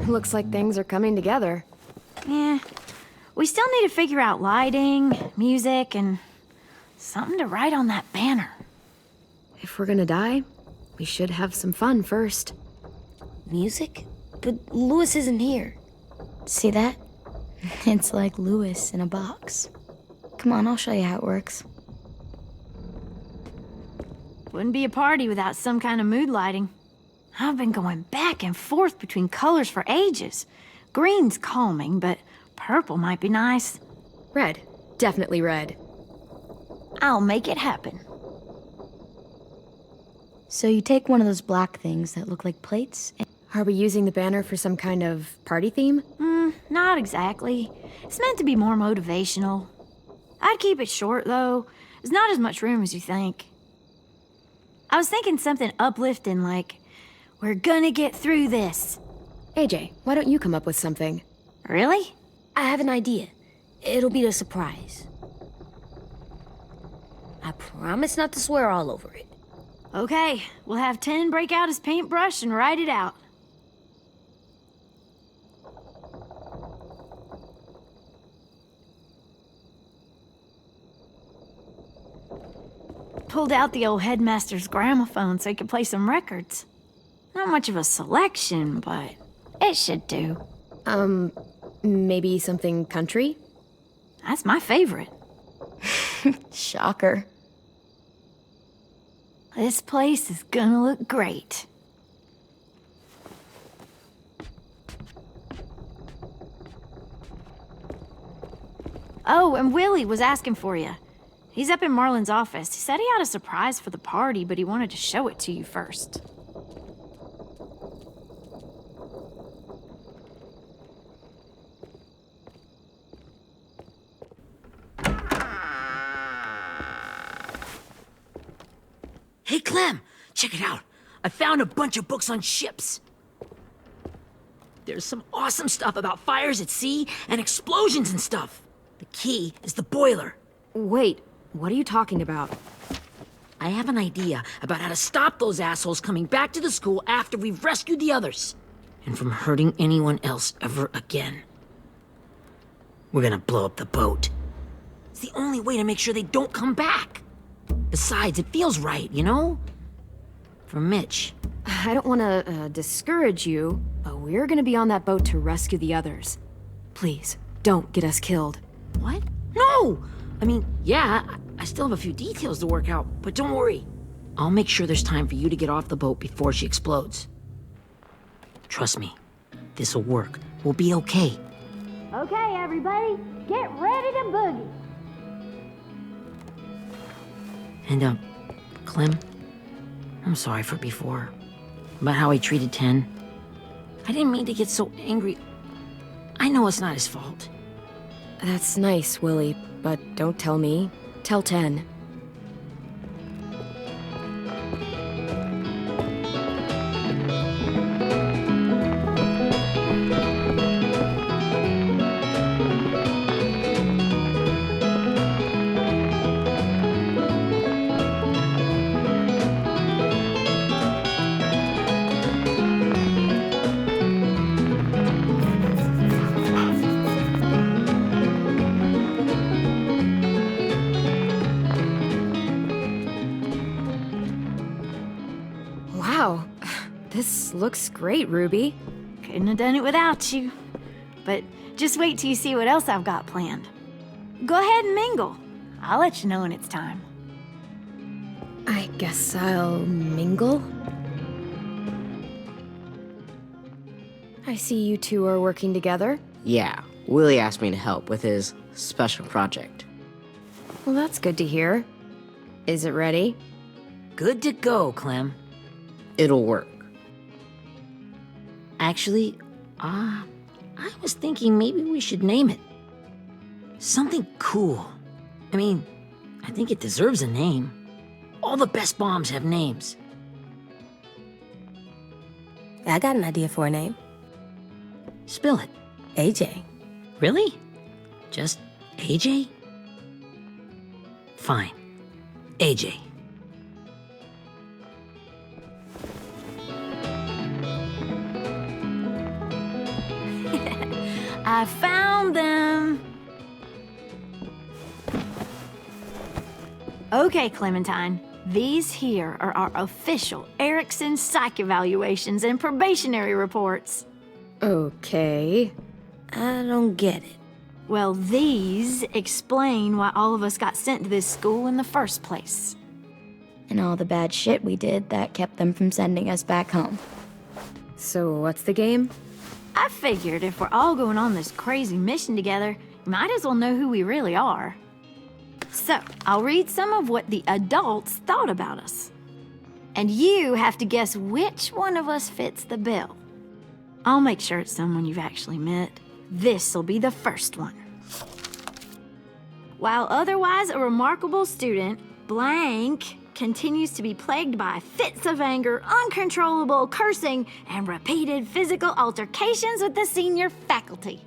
Looks like things are coming together. Yeah. We still need to figure out lighting, music, and something to write on that banner. If we're gonna die, we should have some fun first. Music? But Louis isn't here. See that? It's like Louis in a box. Come on, I'll show you how it works. Wouldn't be a party without some kind of mood lighting. I've been going back and forth between colors for ages. Green's calming, but purple might be nice. Red. Definitely red. I'll make it happen. So you take one of those black things that look like plates, and Are we using the banner for some kind of party theme? Not exactly. It's meant to be more motivational. I'd keep it short, though. There's not as much room as you think. I was thinking something uplifting like, we're gonna get through this. AJ, why don't you come up with something? Really? I have an idea. It'll be a surprise. I promise not to swear all over it. Okay, we'll have 10 break out his paintbrush and write it out. Pulled out the old headmaster's gramophone so he could play some records. Not much of a selection, but it should do. Maybe something country? That's my favorite. shocker. This place is gonna look great. Oh, and Willie was asking for you. He's up in Marlin's office. He said he had a surprise for the party, but he wanted to show it to you first. Hey, Clem, check it out. I found a bunch of books on ships. There's some awesome stuff about fires at sea and explosions and stuff. The key is the boiler. Wait, what are you talking about? I have an idea about how to stop those assholes coming back to the school after we've rescued the others. And from hurting anyone else ever again. We're gonna blow up the boat. It's the only way to make sure they don't come back. Besides, it feels right, you know? For Mitch. I don't want to discourage you, but we're gonna be on that boat to rescue the others. Please, don't get us killed. What? No! I mean, yeah, I still have a few details to work out, but don't worry. I'll make sure there's time for you to get off the boat before she explodes. Trust me, this'll work. We'll be okay. Okay, everybody, get ready to boogie. And, Clem, I'm sorry for before. About how he treated Ten. I didn't mean to get so angry. I know it's not his fault. That's nice, Willie, but don't tell me. Tell 10. Wow, this looks great, Ruby. Couldn't have done it without you. But just wait till you see what else I've got planned. Go ahead and mingle. I'll let you know when it's time. I guess I'll mingle? I see you two are working together. Yeah, Willie asked me to help with his special project. Well, that's good to hear. Is it ready? Good to go, Clem. It'll work. Actually, I was thinking maybe we should name it. Something cool. I mean, I think it deserves a name. All the best bombs have names. I got an idea for a name. Spill it. AJ. Really? Just AJ? Fine. AJ. I found them! Okay, Clementine. These here are our official Erickson psych evaluations and probationary reports. Okay. I don't get it. Well, these explain why all of us got sent to this school in the first place. And all the bad shit we did that kept them from sending us back home. So what's the game? I figured if we're all going on this crazy mission together, you might as well know who we really are. So, I'll read some of what the adults thought about us. And you have to guess which one of us fits the bill. I'll make sure it's someone you've actually met. This'll be the first one. While otherwise a remarkable student, blank continues to be plagued by fits of anger, uncontrollable cursing, and repeated physical altercations with the senior faculty.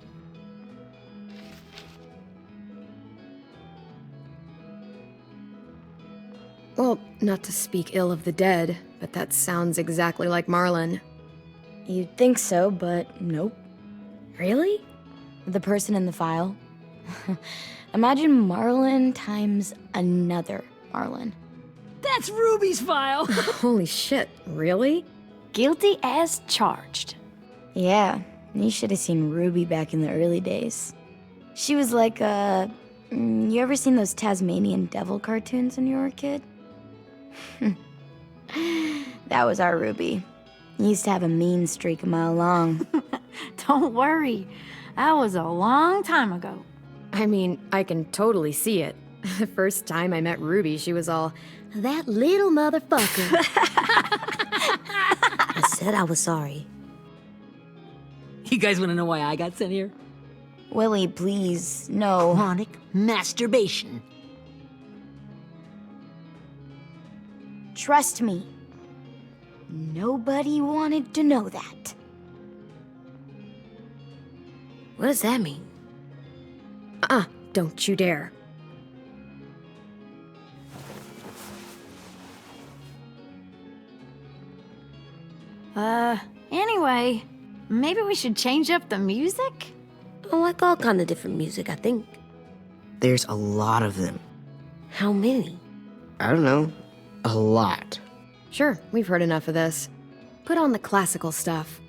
Well, not to speak ill of the dead, but that sounds exactly like Marlin. You'd think so, but nope. Really? The person in the file? Imagine Marlin times another Marlin. That's Ruby's file! Holy shit, really? Guilty as charged. Yeah, you should have seen Ruby back in the early days. She was like you ever seen those Tasmanian devil cartoons when you were a kid? That was our Ruby. He used to have a mean streak a mile long. Don't worry. That was a long time ago. I mean, I can totally see it. The first time I met Ruby, she was all, "That little motherfucker." I said I was sorry. You guys want to know why I got sent here? Willie, please, no. Chronic masturbation. Trust me. Nobody wanted to know that. What does that mean? Don't you dare. Anyway, maybe we should change up the music? I like all kind of different music, I think. There's a lot of them. How many? I don't know. A lot. Sure, we've heard enough of this. Put on the classical stuff.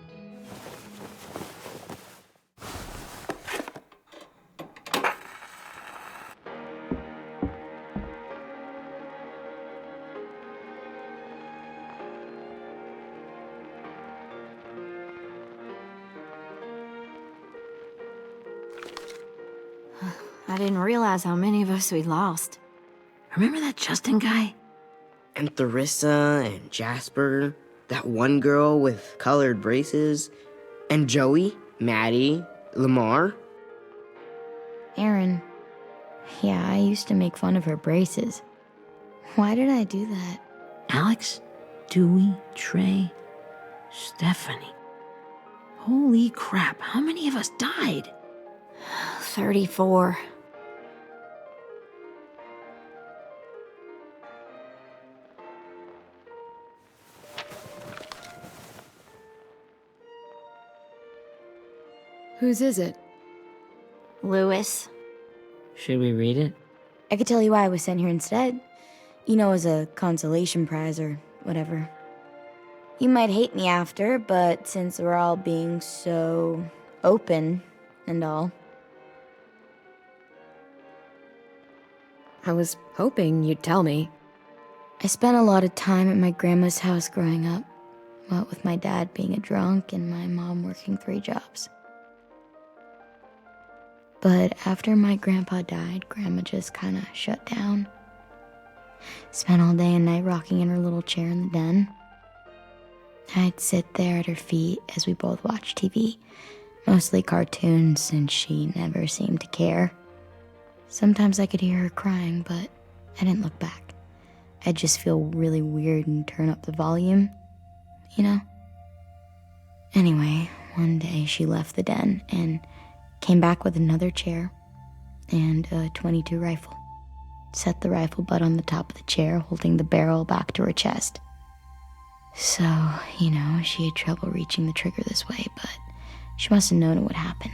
I didn't realize how many of us we'd lost. Remember that Justin guy? And Theresa and Jasper. That one girl with colored braces. And Joey, Maddie, Lamar. Aaron. Yeah, I used to make fun of her braces. Why did I do that? Alex, Dewey, Trey, Stephanie. Holy crap, how many of us died? 34. Whose is it? Lewis. Should we read it? I could tell you why I was sent here instead. You know, as a consolation prize or whatever. You might hate me after, but since we're all being so open and all. I was hoping you'd tell me. I spent a lot of time at my grandma's house growing up. What with my dad being a drunk and my mom working 3 jobs. But after my grandpa died, Grandma just kind of shut down. Spent all day and night rocking in her little chair in the den. I'd sit there at her feet as we both watched TV, mostly cartoons, since she never seemed to care. Sometimes I could hear her crying, but I didn't look back. I'd just feel really weird and turn up the volume, you know? Anyway, one day she left the den and came back with another chair and a .22 rifle. Set the rifle butt on the top of the chair, holding the barrel back to her chest. So, you know, she had trouble reaching the trigger this way, but she must have known it would happen,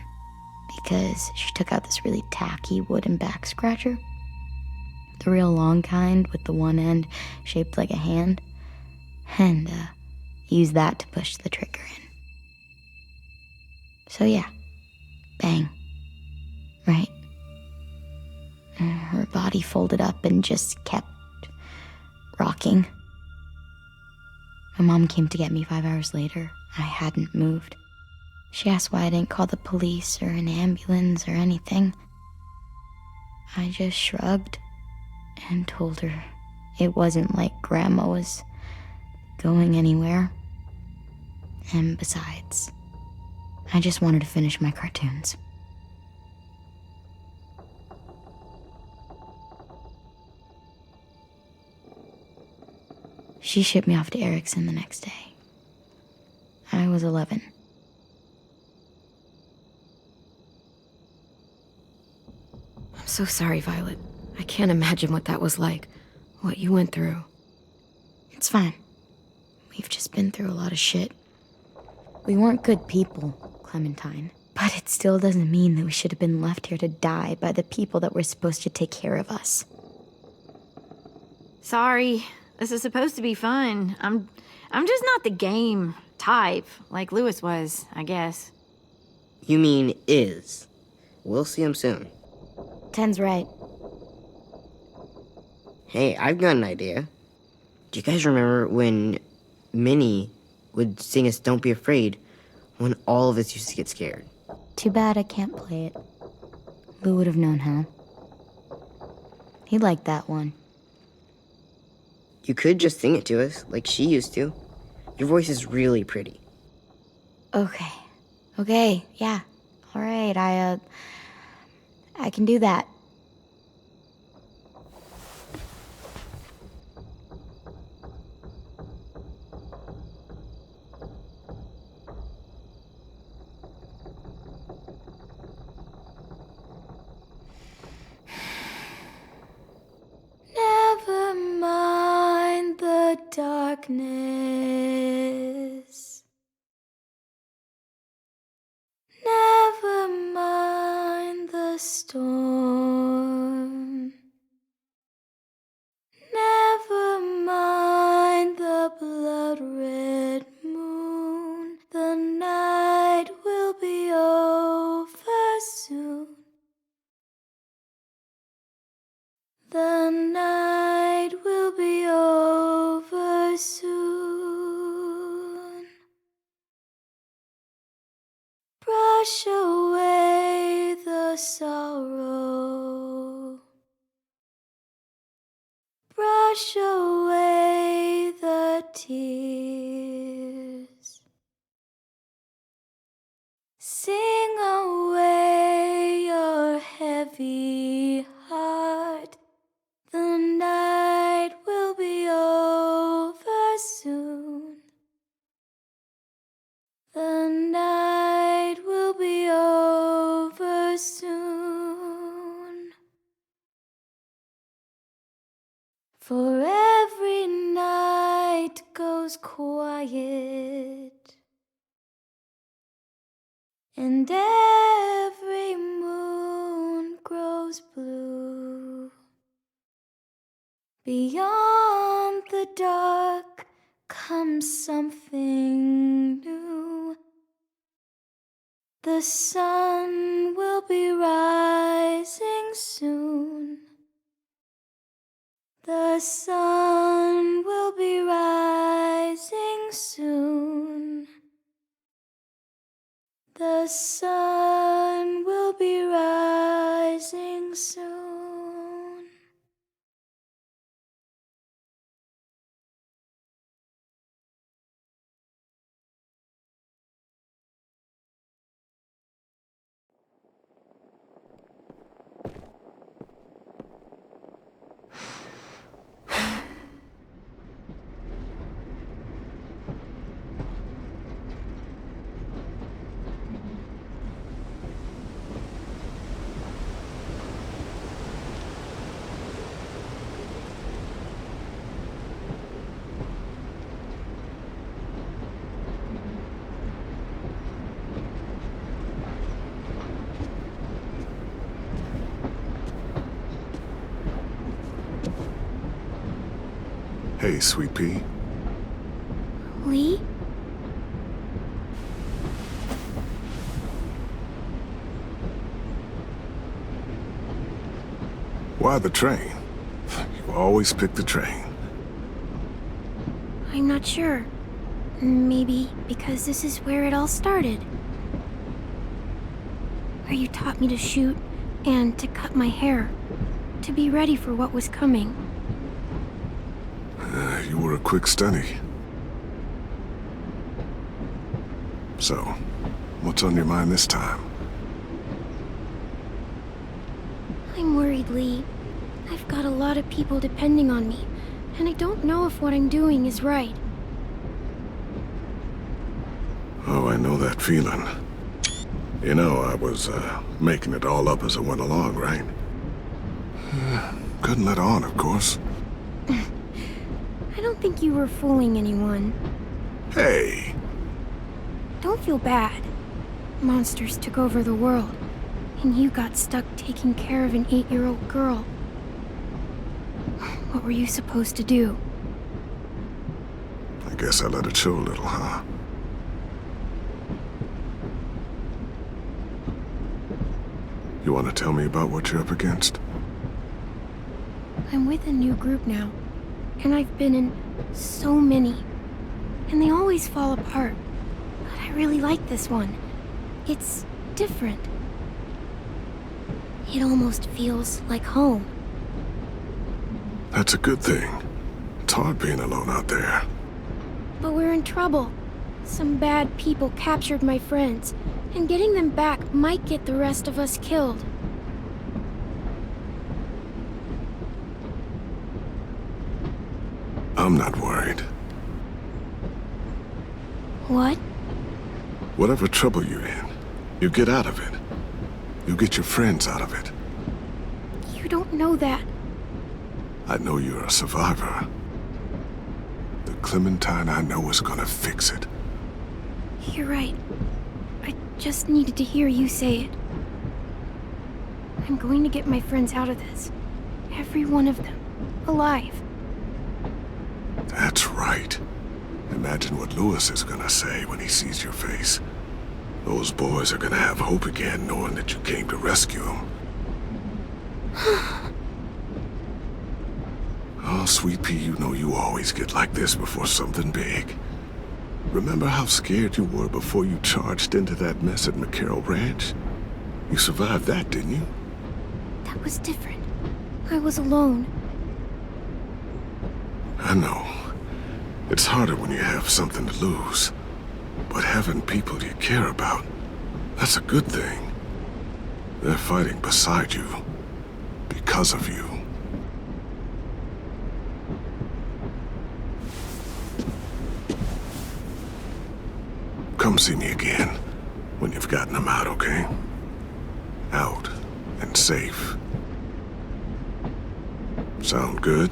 because she took out this really tacky wooden back scratcher. The real long kind with the one end shaped like a hand, and used that to push the trigger in. So yeah. Bang. Right. Her body folded up and just kept rocking. My mom came to get me 5 hours later. I hadn't moved. She asked why I didn't call the police or an ambulance or anything. I just shrugged and told her it wasn't like Grandma was going anywhere. And besides, I just wanted to finish my cartoons. She shipped me off to Erickson the next day. I was 11. I'm so sorry, Violet. I can't imagine what that was like, what you went through. It's fine. We've just been through a lot of shit. We weren't good people, Clementine. But it still doesn't mean that we should have been left here to die by the people that were supposed to take care of us. Sorry. This is supposed to be fun. I'm just not the game type, like Lewis was, I guess. You mean is. We'll see him soon. 10's right. Hey, I've got an idea. Do you guys remember when Minnie would sing us Don't Be Afraid when all of us used to get scared? Too bad I can't play it. Lou would have known how. He liked that one. You could just sing it to us, like she used to. Your voice is really pretty. Okay, yeah. All right, I can do that. Never mind the darkness. Never mind the storm. Never mind the blood-red moon. The night will be over soon. The night will be over soon. Brush away the sorrow. Brush away the tears. Sing away your heavy heart. The night will be over soon. The night will be over soon. For every night goes quiet, and every moon grows blue. Beyond the dark comes something new. The sun will be rising soon. The sun will be rising soon. The sun will be rising soon. Hey, Sweet Pea. Lee? Why the train? You always pick the train. I'm not sure. Maybe because this is where it all started. Where you taught me to shoot and to cut my hair, to be ready for what was coming. You were a quick study. So, what's on your mind this time? I'm worried, Lee. I've got a lot of people depending on me, and I don't know if what I'm doing is right. Oh, I know that feeling. You know, I was making it all up as I went along, right? Couldn't let on, of course. I don't think you were fooling anyone. Hey! Don't feel bad. Monsters took over the world, and you got stuck taking care of an 8-year-old girl. What were you supposed to do? I guess I let it show a little, huh? You want to tell me about what you're up against? I'm with a new group now, And I've been in so many. And they always fall apart. But I really like this one. It's different. It almost feels like home. That's a good thing. It's hard being alone out there. But we're in trouble. Some bad people captured my friends, and getting them back might get the rest of us killed. I'm not worried. What? Whatever trouble you're in, you get out of it. You get your friends out of it. You don't know that. I know you're a survivor. The Clementine I know is gonna fix it. You're right. I just needed to hear you say it. I'm going to get my friends out of this. Every one of them. Alive. That's right. Imagine what Lewis is gonna say when he sees your face. Those boys are gonna have hope again knowing that you came to rescue them. Oh, Sweet Pea, you know you always get like this before something big. Remember how scared you were before you charged into that mess at McCarroll Ranch? You survived that, didn't you? That was different. I was alone. I know. It's harder when you have something to lose. But having people you care about, that's a good thing. They're fighting beside you. Because of you. Come see me again when you've gotten them out, okay? Out and safe. Sound good?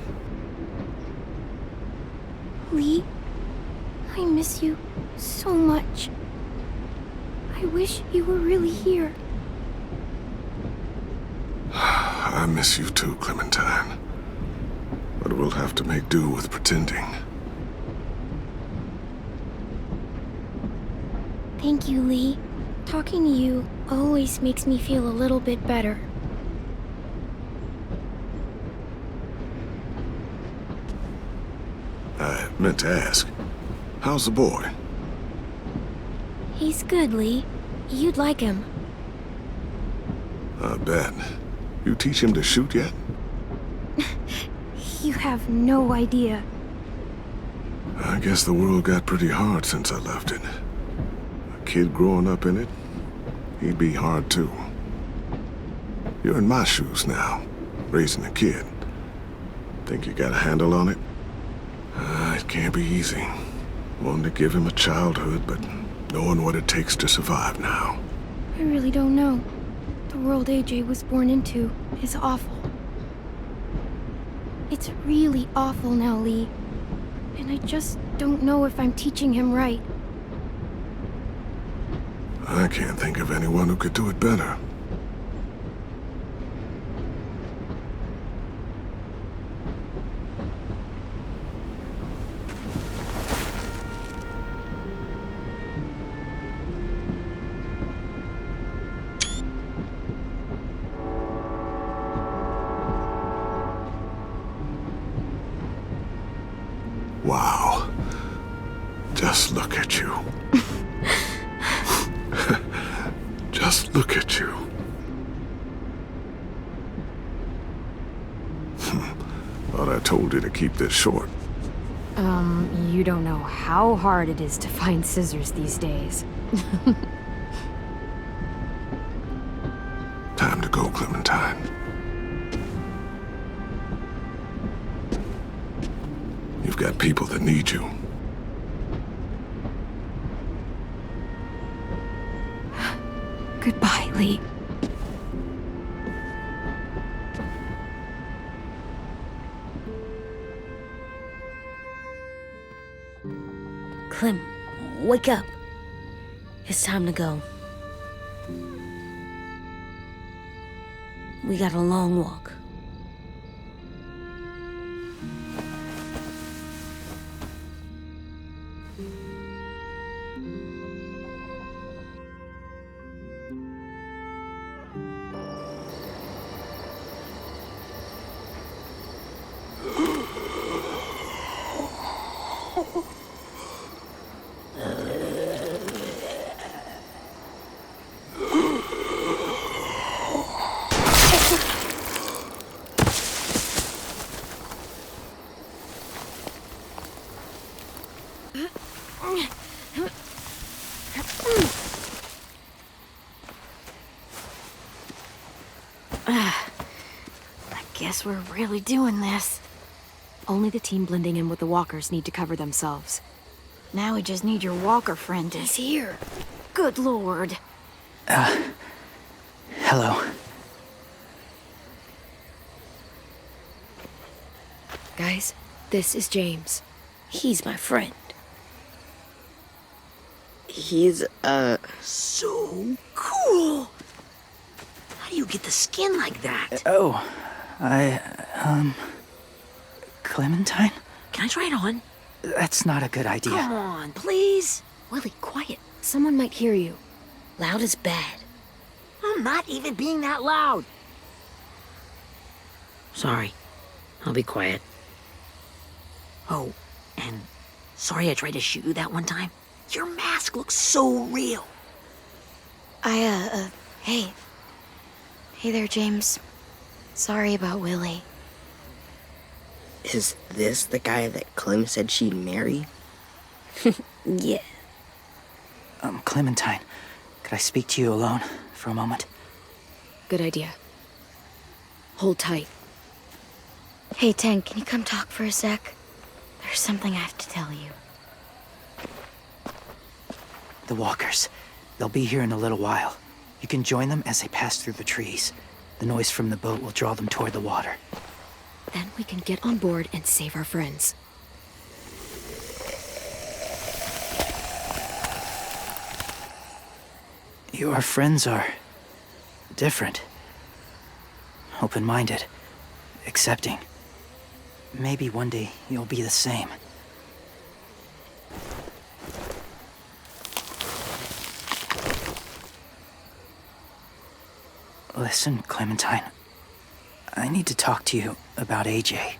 Lee, I miss you so much. I wish you were really here. I miss you too, Clementine. But we'll have to make do with pretending. Thank you, Lee. Talking to you always makes me feel a little bit better. I meant to ask, how's the boy? He's good, Lee. You'd like him. I bet. You teach him to shoot yet? You have no idea. I guess the world got pretty hard since I left it. A kid growing up in it, he'd be hard too. You're in my shoes now, raising a kid. Think you got a handle on it? It can't be easy. Wanting to give him a childhood, but knowing what it takes to survive now. I really don't know. The world AJ was born into is awful. It's really awful now, Lee. And I just don't know if I'm teaching him right. I can't think of anyone who could do it better. Wow. Just look at you. Just look at you. Thought I told you to keep this short. You don't know how hard it is to find scissors these days. Time to go, Clementine. You've got people that need you. Goodbye, Lee. Clem, wake up. It's time to go. We got a long walk. guess we're really doing this. Only the team blending in with the walkers need to cover themselves. Now we just need your walker friend to... He's here. Good lord. Hello. Guys, this is James. He's my friend. He's, So cool! How do you get the skin like that? Clementine? Can I try it on? That's not a good idea. Come on, please. Willie, quiet. Someone might hear you. Loud is bad. I'm not even being that loud. Sorry. I'll be quiet. Oh, and sorry I tried to shoot you that one time. Your mask looks so real. Hey. Hey there, James. Sorry about Willie. is this the guy that Clem said she'd marry? Yeah. Clementine, could I speak to you alone for a moment? Good idea. Hold tight. Hey, Tank, can you come talk for a sec? There's something I have to tell you. The walkers. They'll be here in a little while. You can join them as they pass through the trees. The noise from the boat will draw them toward the water. Then we can get on board and save our friends. Your friends are different. Open-minded. Accepting. Maybe one day you'll be the same. Listen, Clementine. I need to talk to you about AJ.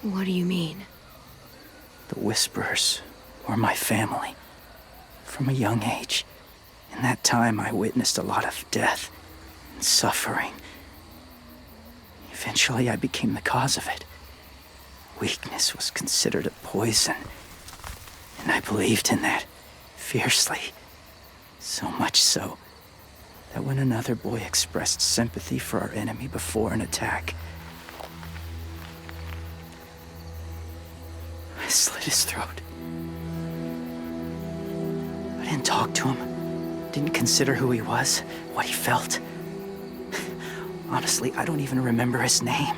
What do you mean? The Whisperers were my family. From a young age. In that time, I witnessed a lot of death and suffering. Eventually, I became the cause of it. Weakness was considered a poison. And I believed in that fiercely. So much so that when another boy expressed sympathy for our enemy before an attack, I slit his throat. I didn't talk to him, didn't consider who he was, what he felt. Honestly, I don't even remember his name.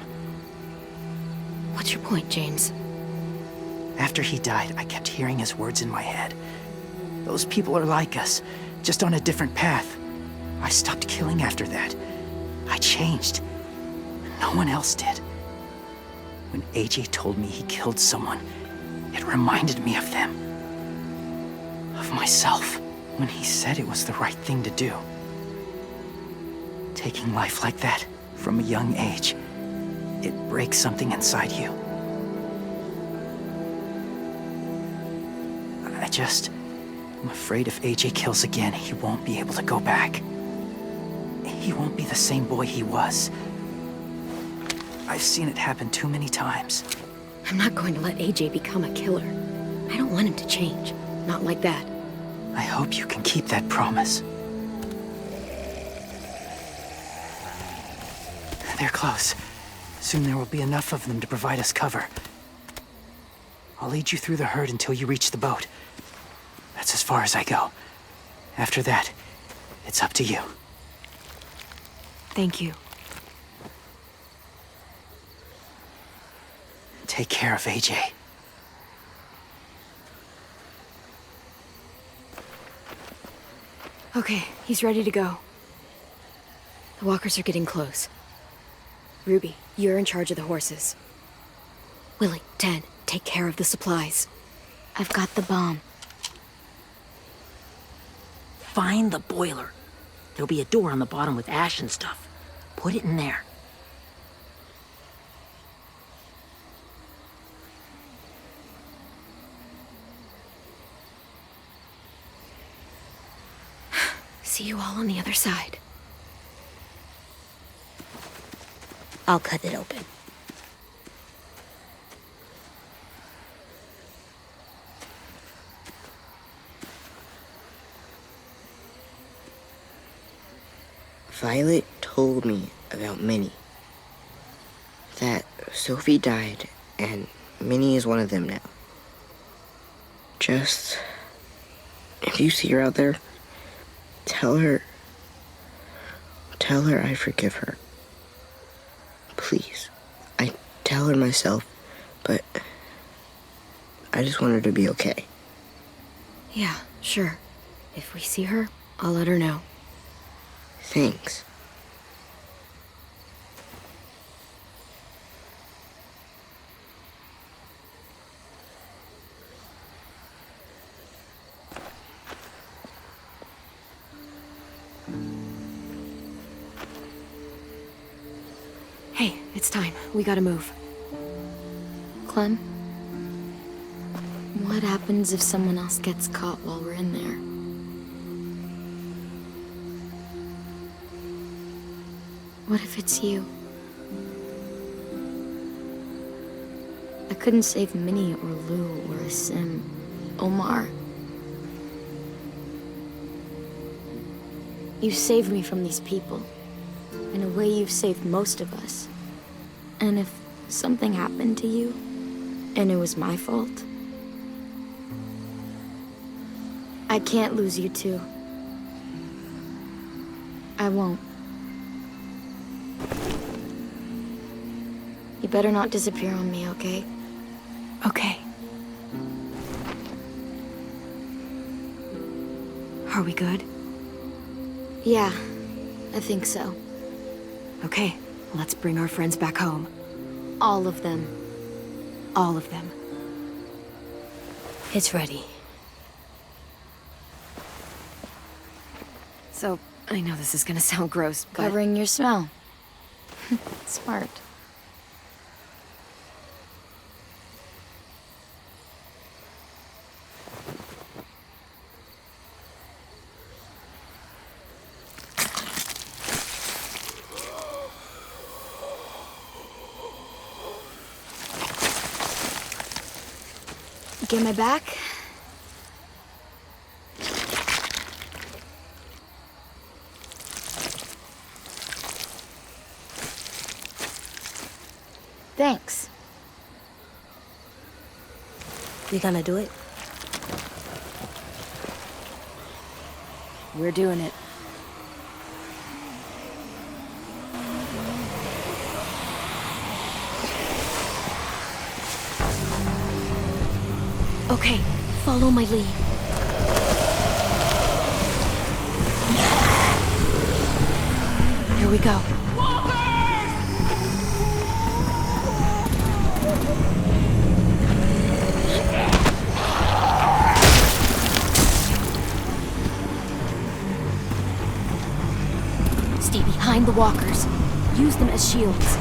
What's your point, James? After he died, I kept hearing his words in my head. Those people are like us, just on a different path. I stopped killing after that. I changed. No one else did. When AJ told me he killed someone, it reminded me of them. Of myself. When he said it was the right thing to do. Taking life like that, from a young age, it breaks something inside you. I'm afraid if AJ kills again, he won't be able to go back. He won't be the same boy he was. I've seen it happen too many times. I'm not going to let AJ become a killer. I don't want him to change. Not like that. I hope you can keep that promise. They're close. Soon there will be enough of them to provide us cover. I'll lead you through the herd until you reach the boat. That's as far as I go. After that, it's up to you. Thank you. Take care of AJ. Okay, he's ready to go. The walkers are getting close. Ruby, you're in charge of the horses. Willie, Ted, take care of the supplies. I've got the bomb. Find the boiler. There'll be a door on the bottom with ash and stuff. Put it in there. See you all on the other side. I'll cut it open. Violet told me about Minnie. that Sophie died, and Minnie is one of them now. Just, if you see her out there, tell her I forgive her. Please. I tell her myself, but I just want her to be okay. Yeah, sure. If we see her, I'll let her know. Thanks. Hey, it's time. We gotta move. Clem? What happens if someone else gets caught while we're in there? What if it's you? I couldn't save Minnie or Lou or Asim, Omar. You saved me from these people. In a way, you've saved most of us. And if something happened to you, and it was my fault, I can't lose you too. I won't. You better not disappear on me, okay? Okay. Are we good? Yeah, I think so. Okay, let's bring our friends back home. All of them. All of them. It's ready. So, I know this is gonna sound gross, but... Covering your smell. Smart. Get my back? Thanks. We gonna do it? We're doing it. Okay, follow my lead. Here we go. Stay behind the walkers. Use them as shields.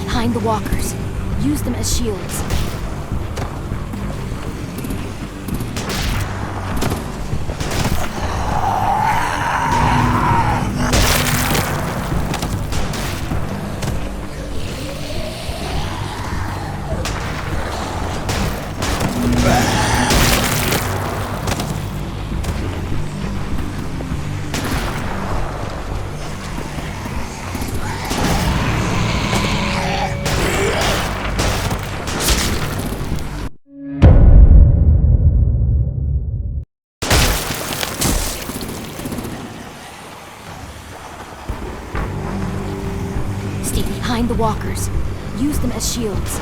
Behind the walkers. Use them as shields. Behind the walkers. Use them as shields.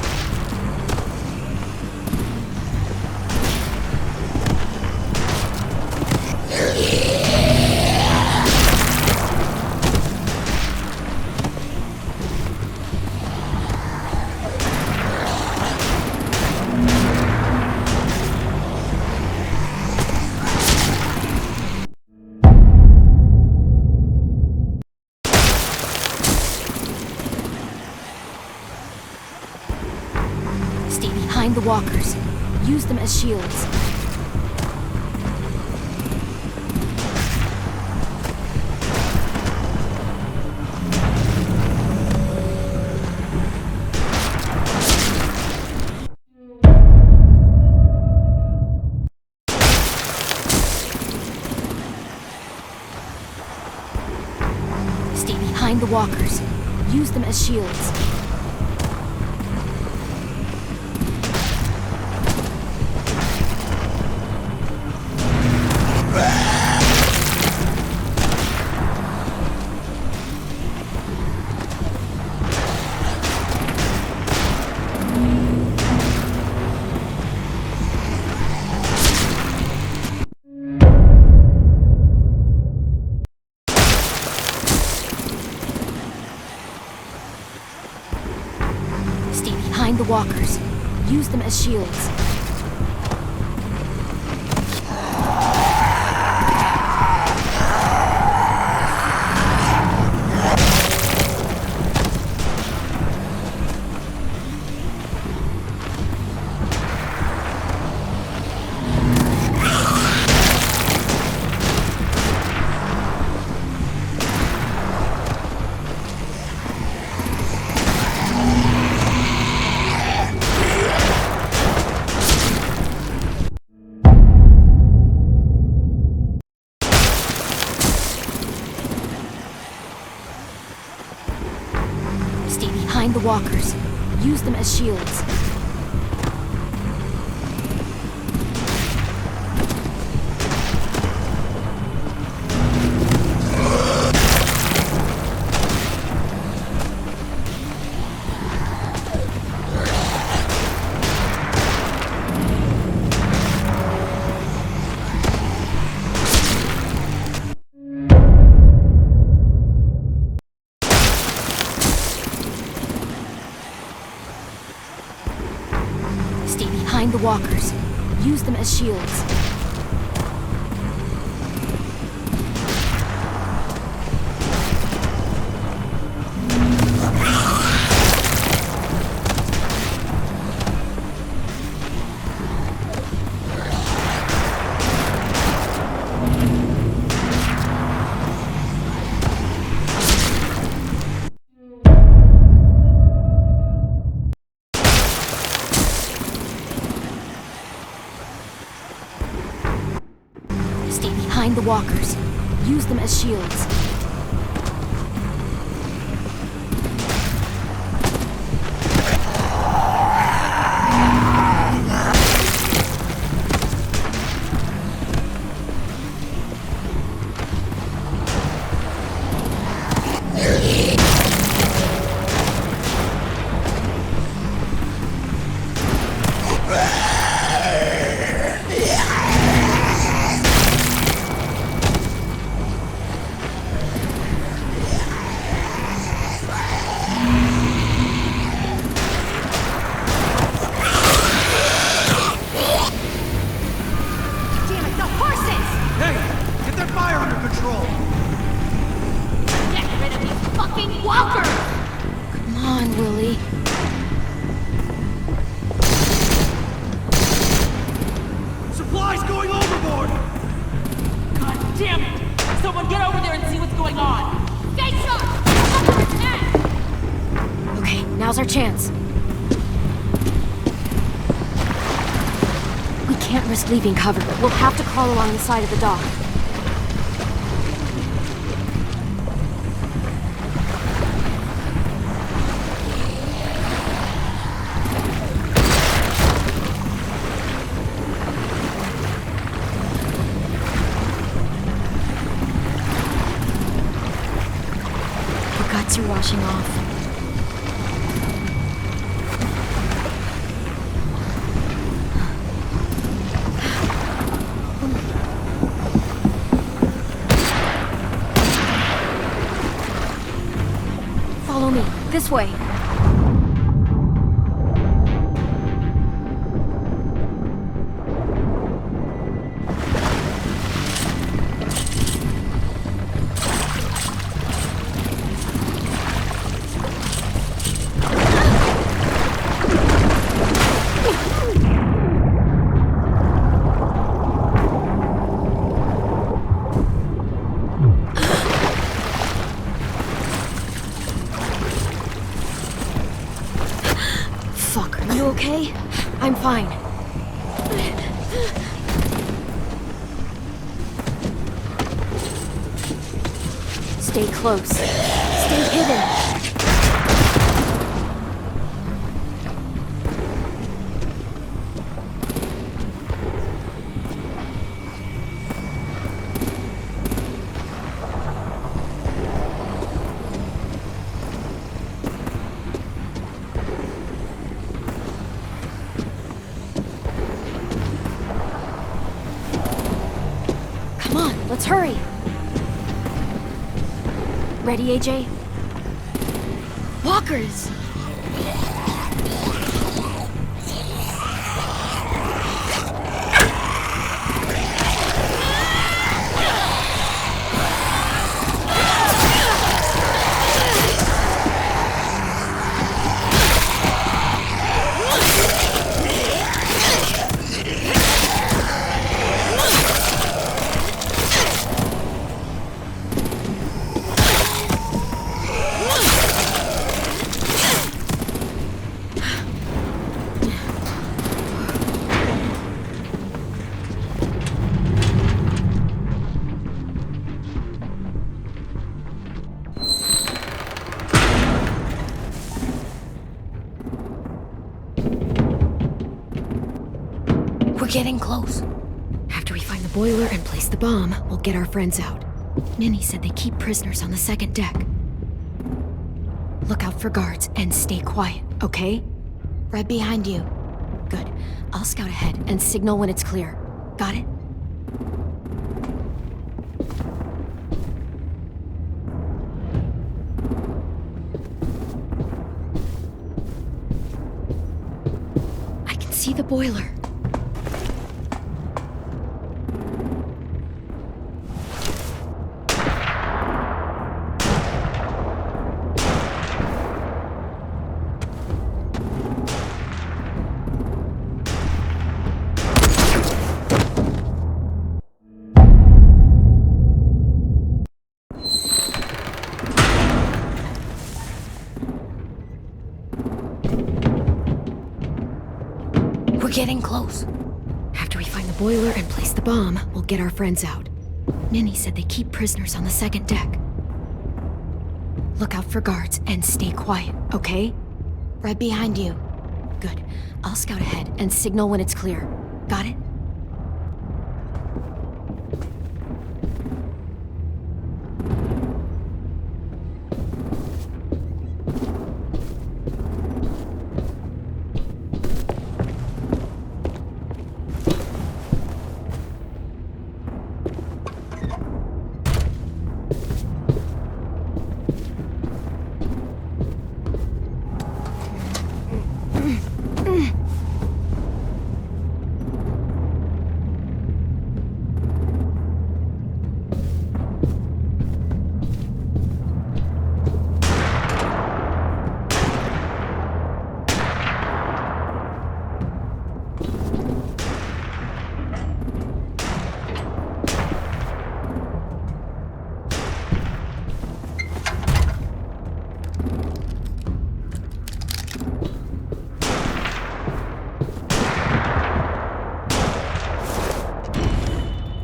the walkers. Use them as shields. Stay behind the walkers. Use them as shields. Stay behind the walkers. Use them as shields. Stay behind the walkers. Use them as shields. Stay behind the walkers. Use them as shields. Stay behind the walkers. Use them as shields. Come on, Willie. Supplies going overboard! God damn it! Someone get over there and see what's going on! Stay sharp! Okay, now's our chance. We can't risk leaving cover, but we'll have to crawl along the side of the dock. The guts are washing off. Follow me. This way. Stay close. Stay hidden. Come on, let's hurry. Ready, AJ? Walkers! We're getting close. After we find the boiler and place the bomb, we'll get our friends out. Ninny said they keep prisoners on the second deck. Look out for guards and stay quiet, okay? Right behind you. Good. I'll scout ahead and signal when it's clear. Got it? I can see the boiler. We're getting close. After we find the boiler and place the bomb, we'll get our friends out. Ninny said they keep prisoners on the second deck. Look out for guards and stay quiet, okay? Right behind you. Good. I'll scout ahead and signal when it's clear. Got it?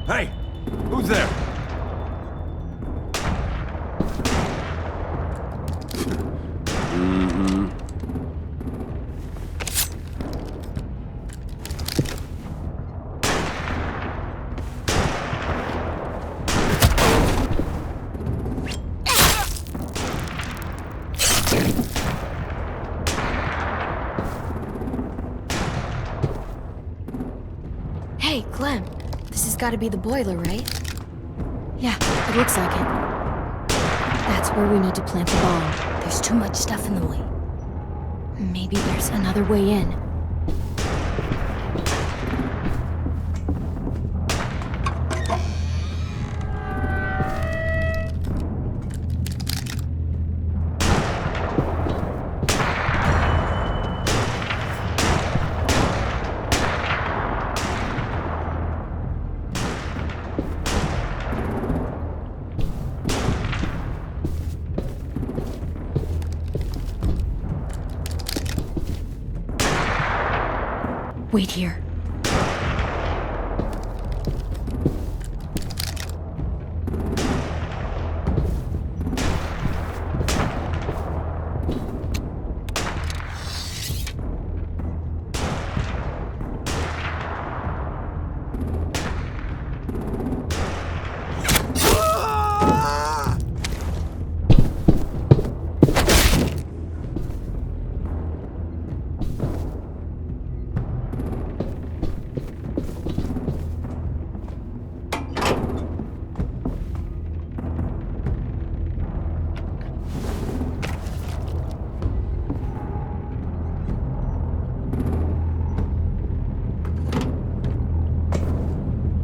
Hey! Who's there? Hey, Clem. This has got to be the boiler, right? Yeah, it looks like it. That's where we need to plant the bomb. There's too much stuff in the way. Maybe there's another way in. Wait here.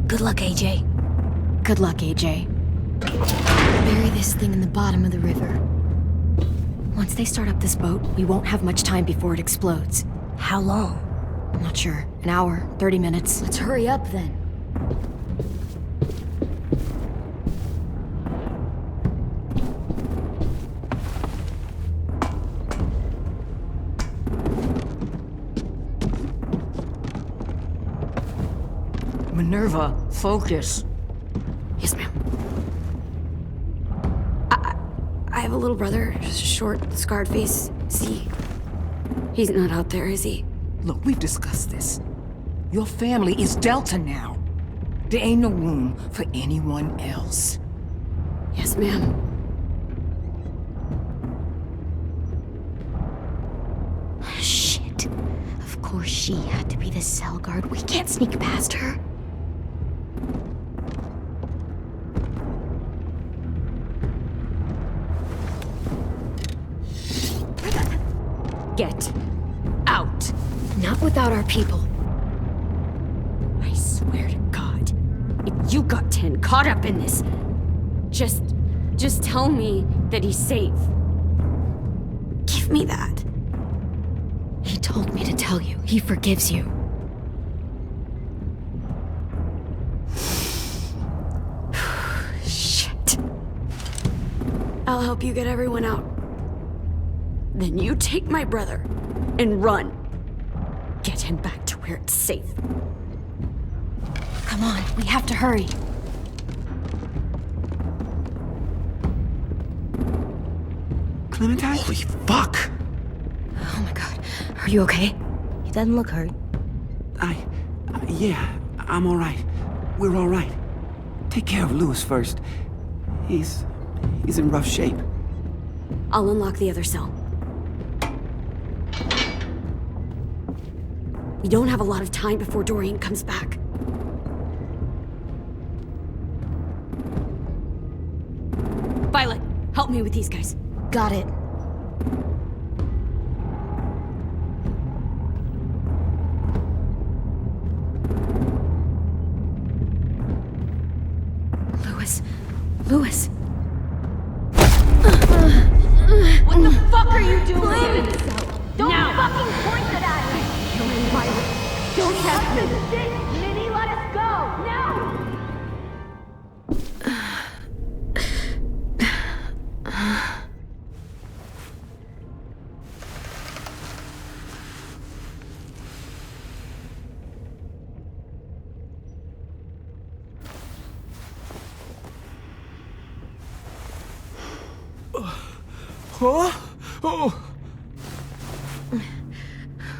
Good luck, AJ. Good luck, AJ. Bury this thing in the bottom of the river. Once they start up this boat, we won't have much time before it explodes. How long? I'm not sure. An hour, 30 minutes. Let's hurry up then. Minerva, focus. Yes, ma'am. I have a little brother, short, scarred face. He's not out there, is he? Look, we've discussed this. Your family is Delta now. There ain't no room for anyone else. Yes, ma'am. Shit. Of course she had to be the cell guard. We can't sneak past her. Get out. Not without our people. I swear to God, if you got 10 caught up in this, just tell me that he's safe. Give me that. He told me to tell you. He forgives you. Shit. I'll help you get everyone out. Then you take my brother and run. Get him back to where it's safe. Come on, we have to hurry. Clementine? Holy fuck! Oh my god. Are you okay? He doesn't look hurt. Yeah, I'm alright. We're alright. Take care of Lewis first. He's in rough shape. I'll unlock the other cell. We don't have a lot of time before Dorian comes back. Violet, help me with these guys. Got it. Lewis. What the fuck are you doing? Don't fucking point it at me! Don't touch the stick, Minnie! Let us go! Now!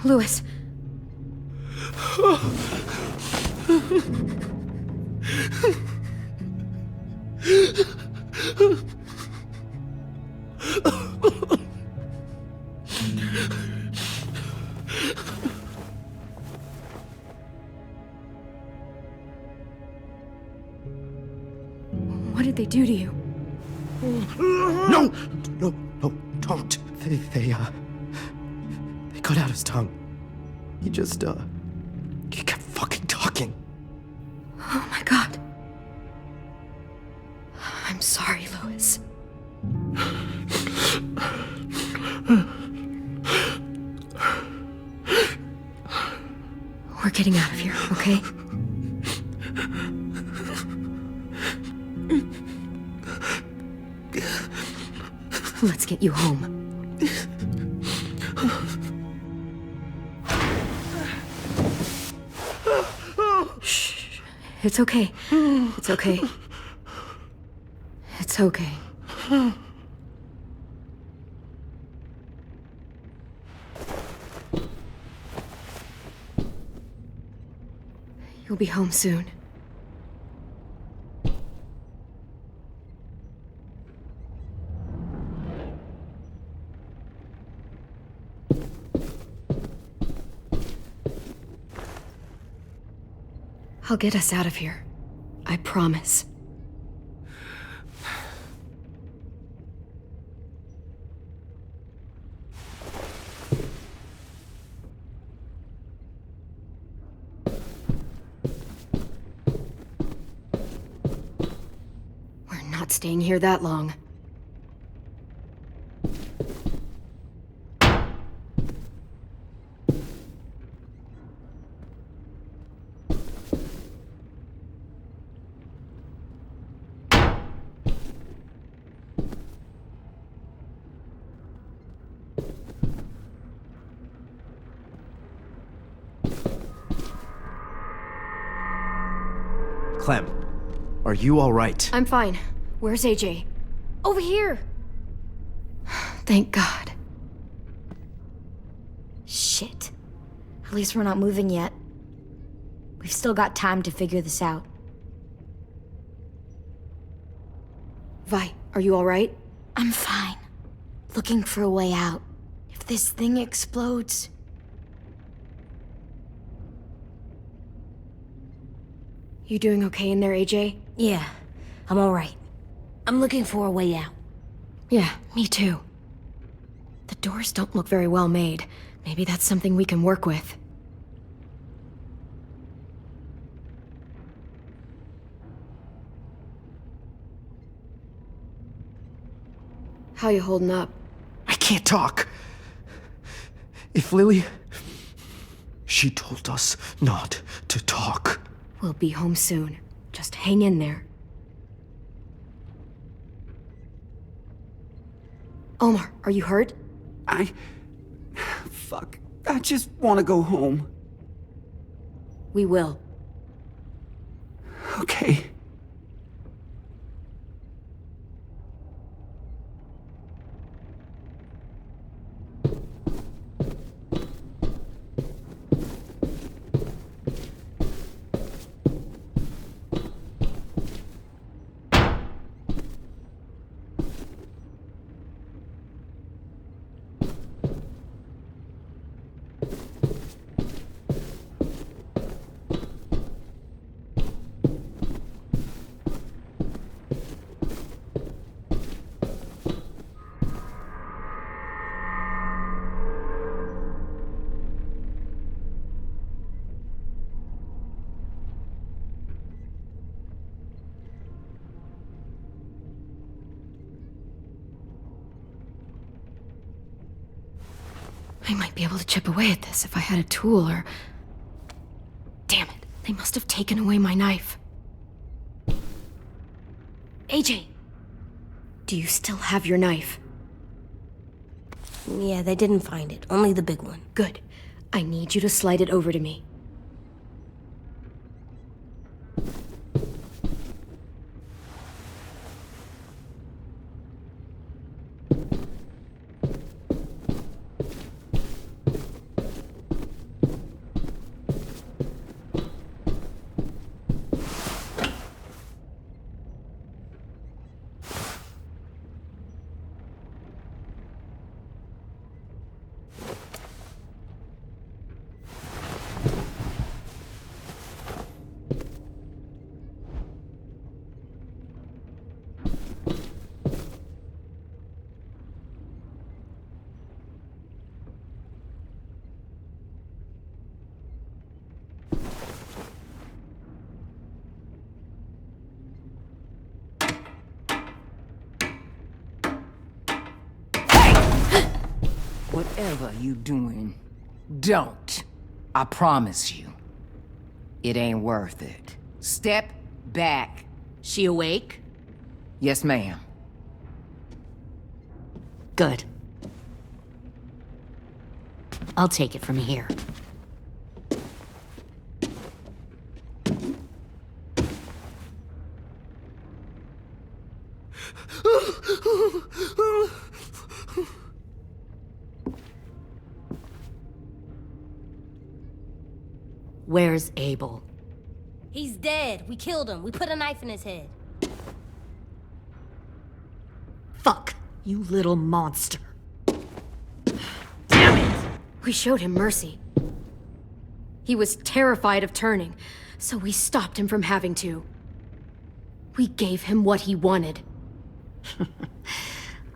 Lewis. What did they do to you? No, don't. They cut out his tongue. He kept fucking talking. Oh my god. I'm sorry, Lewis. We're getting out of here, okay? Let's get you home. Shh. It's okay. It's okay. It's okay. You'll be home soon. I'll get us out of here. I promise. not staying here that long. Clem, are you all right? I'm fine. Where's AJ? Over here! Thank God. Shit. At least we're not moving yet. We've still got time to figure this out. Vi, are you all right? I'm fine. Looking for a way out. If this thing explodes... You doing okay in there, AJ? Yeah, I'm alright. I'm looking for a way out. Yeah, me too. The doors don't look very well made. Maybe that's something we can work with. How you holding up? I can't talk. If Lily... She told us not to talk. We'll be home soon. Just hang in there. Omar, are you hurt? Fuck. I just want to go home. We will. Okay. I might be able to chip away at this if I had a tool or... Damn it, they must have taken away my knife. AJ! Do you still have your knife? Yeah, they didn't find it. Only the big one. Good. I need you to slide it over to me. Whatever you doing, don't. I promise you. It ain't worth it. Step back. She awake? Yes, ma'am. Good. I'll take it from here. Where's Abel? He's dead. We killed him. We put a knife in his head. Fuck, you little monster. Damn it! We showed him mercy. He was terrified of turning, so we stopped him from having to. We gave him what he wanted.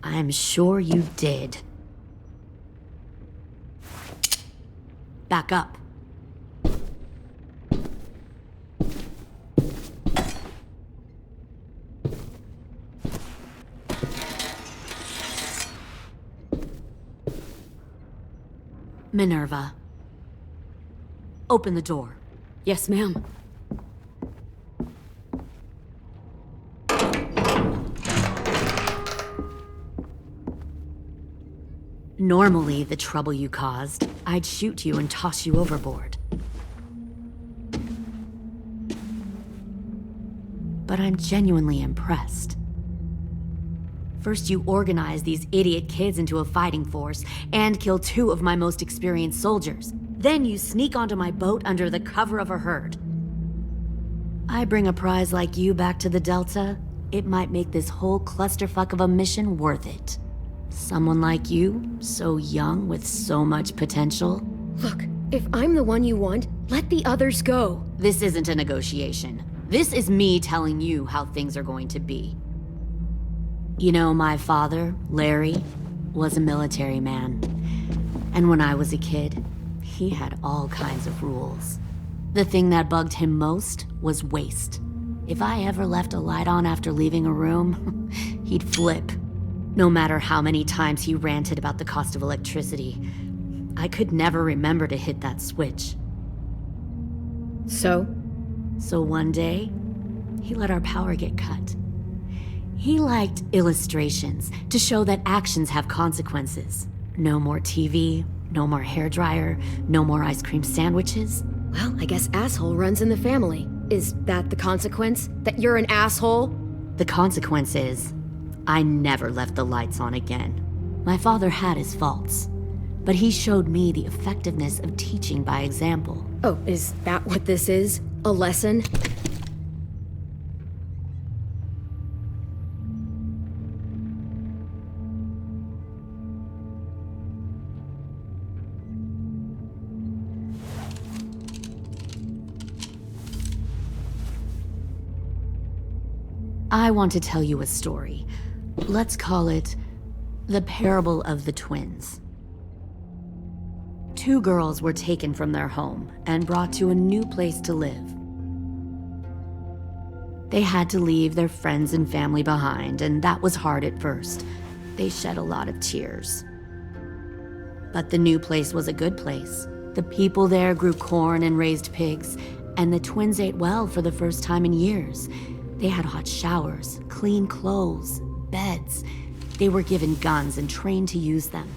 I'm sure you did. Back up. Minerva. Open the door. Yes, ma'am. Normally, the trouble you caused, I'd shoot you and toss you overboard. But I'm genuinely impressed. First, you organize these idiot kids into a fighting force and kill 2 of my most experienced soldiers. Then you sneak onto my boat under the cover of a herd. I bring a prize like you back to the Delta, it might make this whole clusterfuck of a mission worth it. Someone like you, so young with so much potential. Look, if I'm the one you want, let the others go. This isn't a negotiation. This is me telling you how things are going to be. You know, my father, Larry, was a military man. And when I was a kid, he had all kinds of rules. The thing that bugged him most was waste. If I ever left a light on after leaving a room, he'd flip. No matter how many times he ranted about the cost of electricity, I could never remember to hit that switch. So one day, he let our power get cut. He liked illustrations to show that actions have consequences. No more TV, no more hairdryer, no more ice cream sandwiches. Well, I guess asshole runs in the family. Is that the consequence? That you're an asshole? The consequence is, I never left the lights on again. My father had his faults, but he showed me the effectiveness of teaching by example. Oh, is that what this is? A lesson? I want to tell you a story. Let's call it the parable of the twins. 2 girls were taken from their home and brought to a new place to live. They had to leave their friends and family behind, and that was hard at first. They shed a lot of tears. But the new place was a good place. The people there grew corn and raised pigs, and the twins ate well for the first time in years. They had hot showers, clean clothes, beds. They were given guns and trained to use them.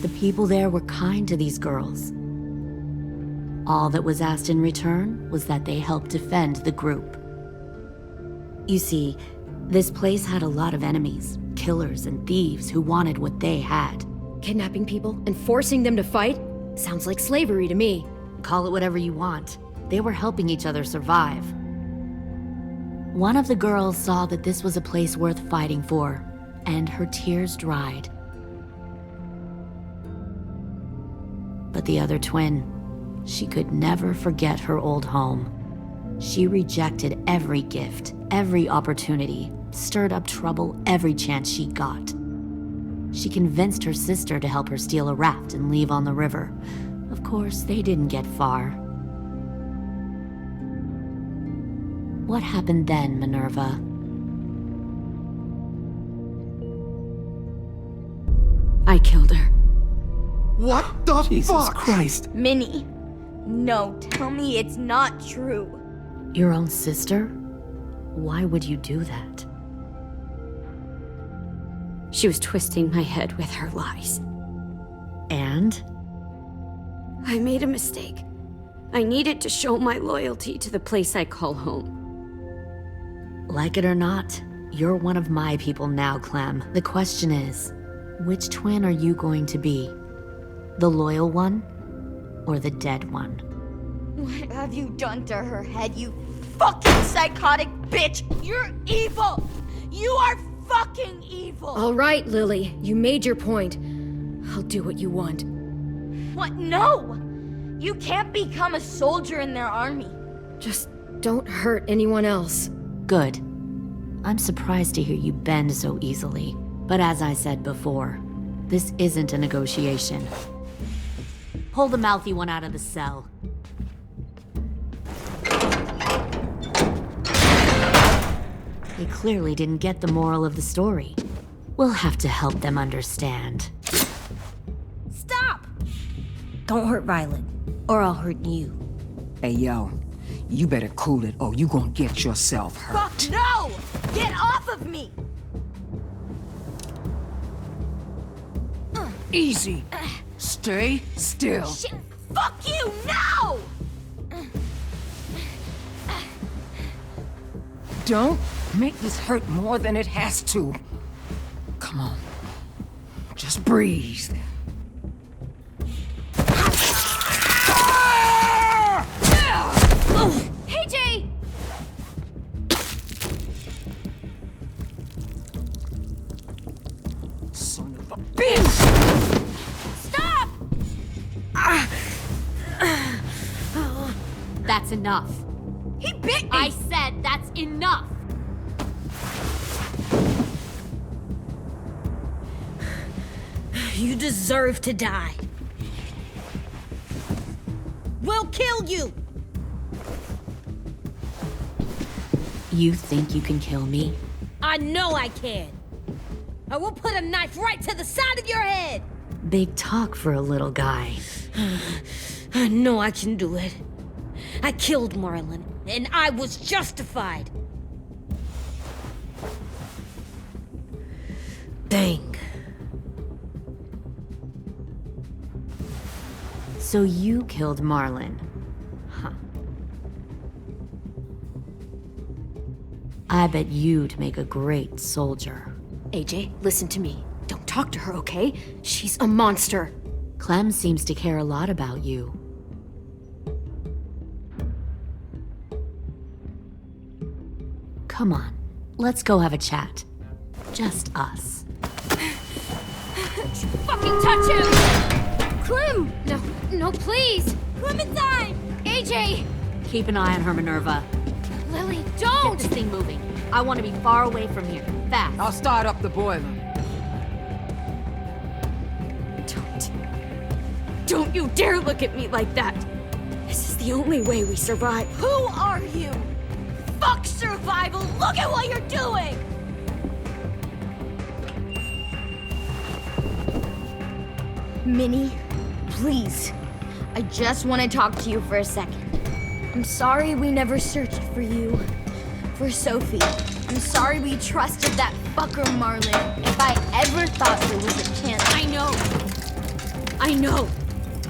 The people there were kind to these girls. All that was asked in return was that they help defend the group. You see, this place had a lot of enemies, killers and thieves who wanted what they had. Kidnapping people and forcing them to fight? Sounds like slavery to me. Call it whatever you want. They were helping each other survive. One of the girls saw that this was a place worth fighting for, and her tears dried. But the other twin, she could never forget her old home. She rejected every gift, every opportunity, stirred up trouble every chance she got. She convinced her sister to help her steal a raft and leave on the river. Of course, they didn't get far. What happened then, Minerva? I killed her. What the Jesus fuck? Christ. Minnie, no, tell me it's not true. Your own sister? Why would you do that? She was twisting my head with her lies. And? I made a mistake. I needed to show my loyalty to the place I call home. Like it or not, you're one of my people now, Clem. The question is, which twin are you going to be? The loyal one, or the dead one? What have you done to her head, you fucking psychotic bitch? You're evil! You are fucking evil! All right, Lily, you made your point. I'll do what you want. What? No! You can't become a soldier in their army. Just don't hurt anyone else. Good. I'm surprised to hear you bend so easily. But as I said before, this isn't a negotiation. Pull the mouthy one out of the cell. They clearly didn't get the moral of the story. We'll have to help them understand. Stop! Don't hurt Violet, or I'll hurt you. Hey, yo. You better cool it, or you gonna get yourself hurt. Fuck no! Get off of me! Easy. Stay still. Shit! Fuck you! No! Don't make this hurt more than it has to. Come on. Just breathe. Hey, Jay! Son of a bitch! Stop! That's enough. He bit me! I said that's enough! You deserve to die. We'll kill you! You think you can kill me? I know I can. I will put a knife right to the side of your head. Big talk for a little guy. I know I can do it. I killed Marlon, and I was justified. Dang. So you killed Marlon. Huh. I bet you'd make a great soldier. AJ, listen to me. Don't talk to her, okay? She's a monster. Clem seems to care a lot about you. Come on, let's go have a chat. Just us. Fucking touch him! Clem! No, please! Clementine! AJ! Keep an eye on her, Minerva. Lily, don't! Get this thing moving. I want to be far away from here. Fast. I'll start up the boiler. Don't you dare look at me like that! This is the only way we survive. Who are you? Fuck survival! Look at what you're doing! Minnie, please. I just want to talk to you for a second. I'm sorry we never searched for you. For Sophie. I'm sorry we trusted that fucker Marlon. If I ever thought there was a chance... I know.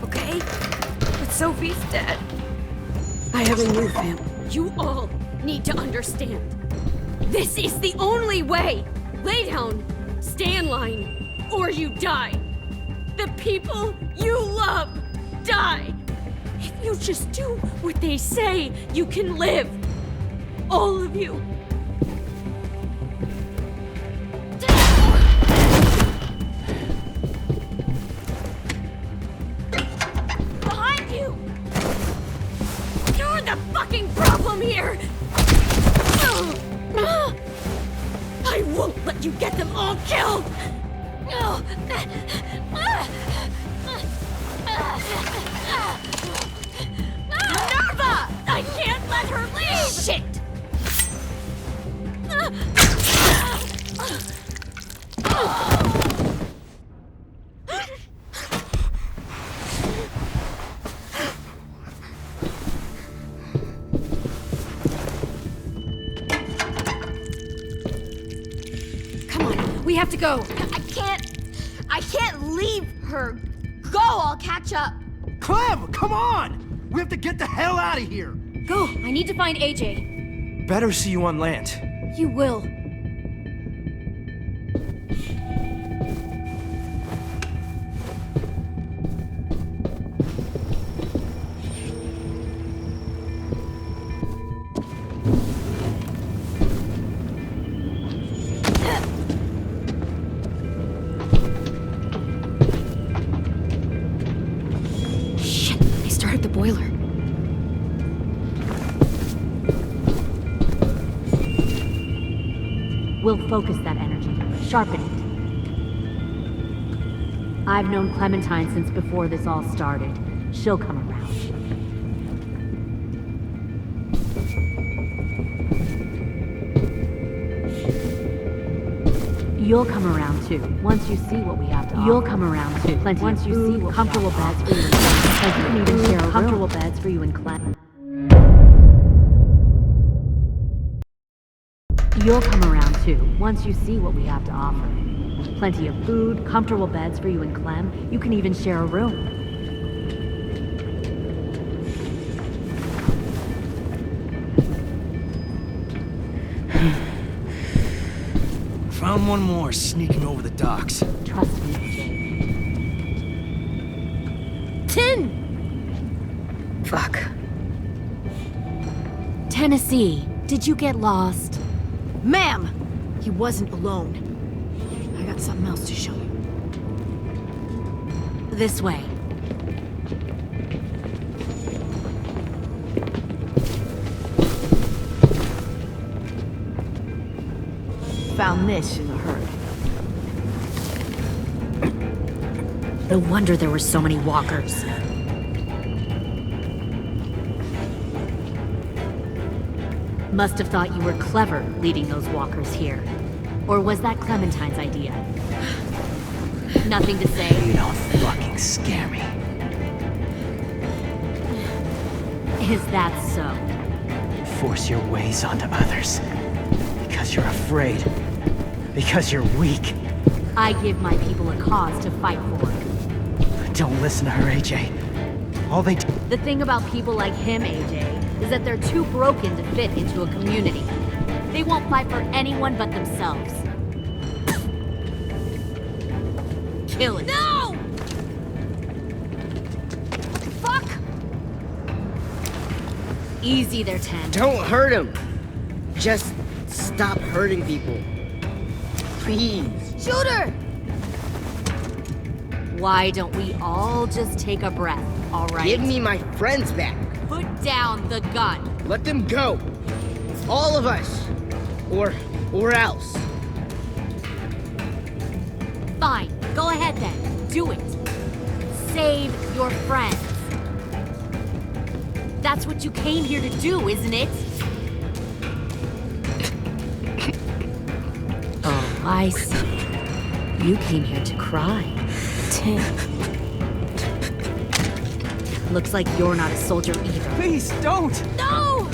Okay? But Sophie's dead. I have a new family. You all need to understand. This is the only way. Lay down, stay in line, or you die. The people you love die. If you just do what they say, you can live. All of you. Behind you! You're the fucking problem here! I won't let you get them all killed! Minerva! I can't let her leave! Shit! Come on, we have to go. I can't leave her. Go, I'll catch up. Clem, come on! We have to get the hell out of here! Go, I need to find AJ. Better see you on land. You will. Shit, they started the boiler. We'll focus that energy, sharpen it. I've known Clementine since before this all started. She'll come around. You'll come around too, once you see what we have to offer. You'll come around too. Plenty once of food, you see comfortable beds for you and Clem. You can even share a comfortable beds for you and Clem. You'll come around too, once you see what we have to offer. Plenty of food, comfortable beds for you and Clem. You can even share a room. Found one more sneaking over the docks. Trust me, Jake. 10! Fuck. Tennessee, did you get lost? Ma'am! He wasn't alone. I got something else to show you. This way. Found this in the herd. No wonder there were so many walkers. Must have thought you were clever leading those walkers here. Or was that Clementine's idea? Nothing to say? You don't fucking scare me. Is that so? You force your ways onto others. Because you're afraid. Because you're weak. I give my people a cause to fight for. Don't listen to her, AJ. All they do... The thing about people like him, AJ, is that they're too broken to fit into a community. They won't fight for anyone but themselves. Kill it. No! What the fuck? Easy there, 10. Don't hurt him. Just stop hurting people. Please. Shoot her! Why don't we all just take a breath, all right? Give me my friends back. Put down the gun. Let them go. All of us. Or else. Fine. Go ahead then. Do it. Save your friends. That's what you came here to do, isn't it? Oh, I see. You came here to cry. Tim. Looks like you're not a soldier either. Please, don't! No!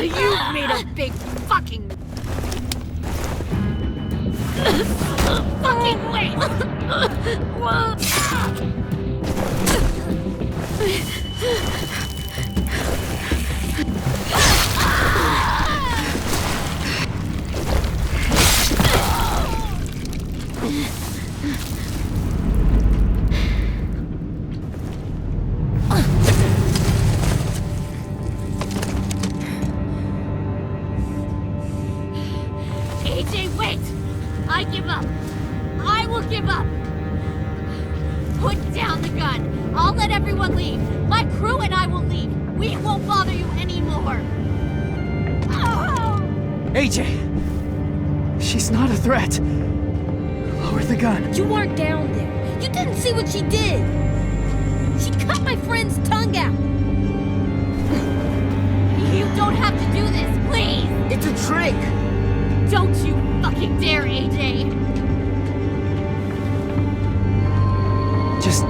You made a big fucking wait! AJ, wait! I give up. I will give up. Put down the gun. I'll let everyone leave. My crew and I will leave. We won't bother you anymore. AJ! She's not a threat. Lower the gun. You weren't down there. You didn't see what she did. She cut my friend's tongue out. You don't have to do this, please! It's a trick! Don't you fucking dare, AJ! Just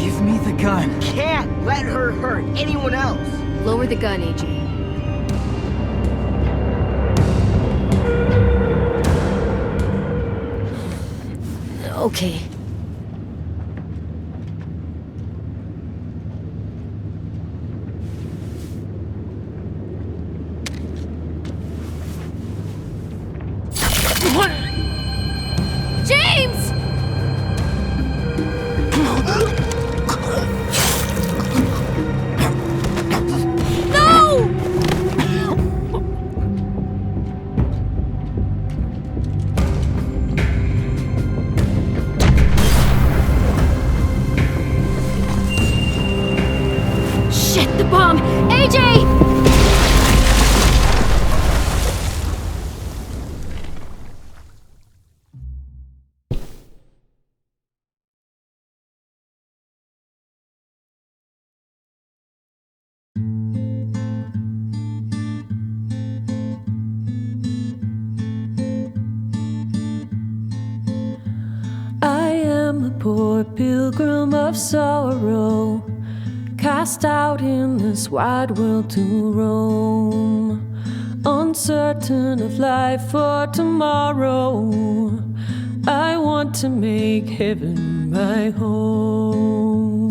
give me the gun. Can't let her hurt anyone else. Lower the gun, AJ. Okay. Shit, the bomb! AJ! Poor pilgrim of sorrow, cast out in this wide world to roam, uncertain of life for tomorrow. I want to make heaven my home.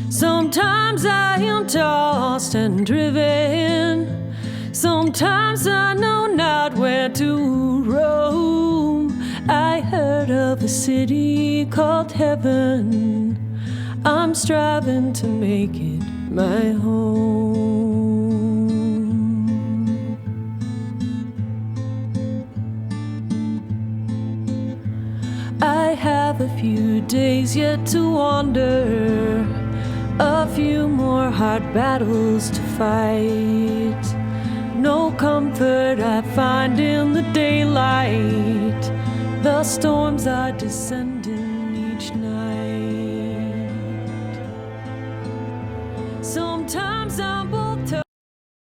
Sometimes I am tossed and driven, sometimes I know not where to roam. I heard of a city called heaven. I'm striving to make it my home. I have a few days yet to wander, a few more hard battles to fight. No comfort I find in the daylight. The storms are descending each night.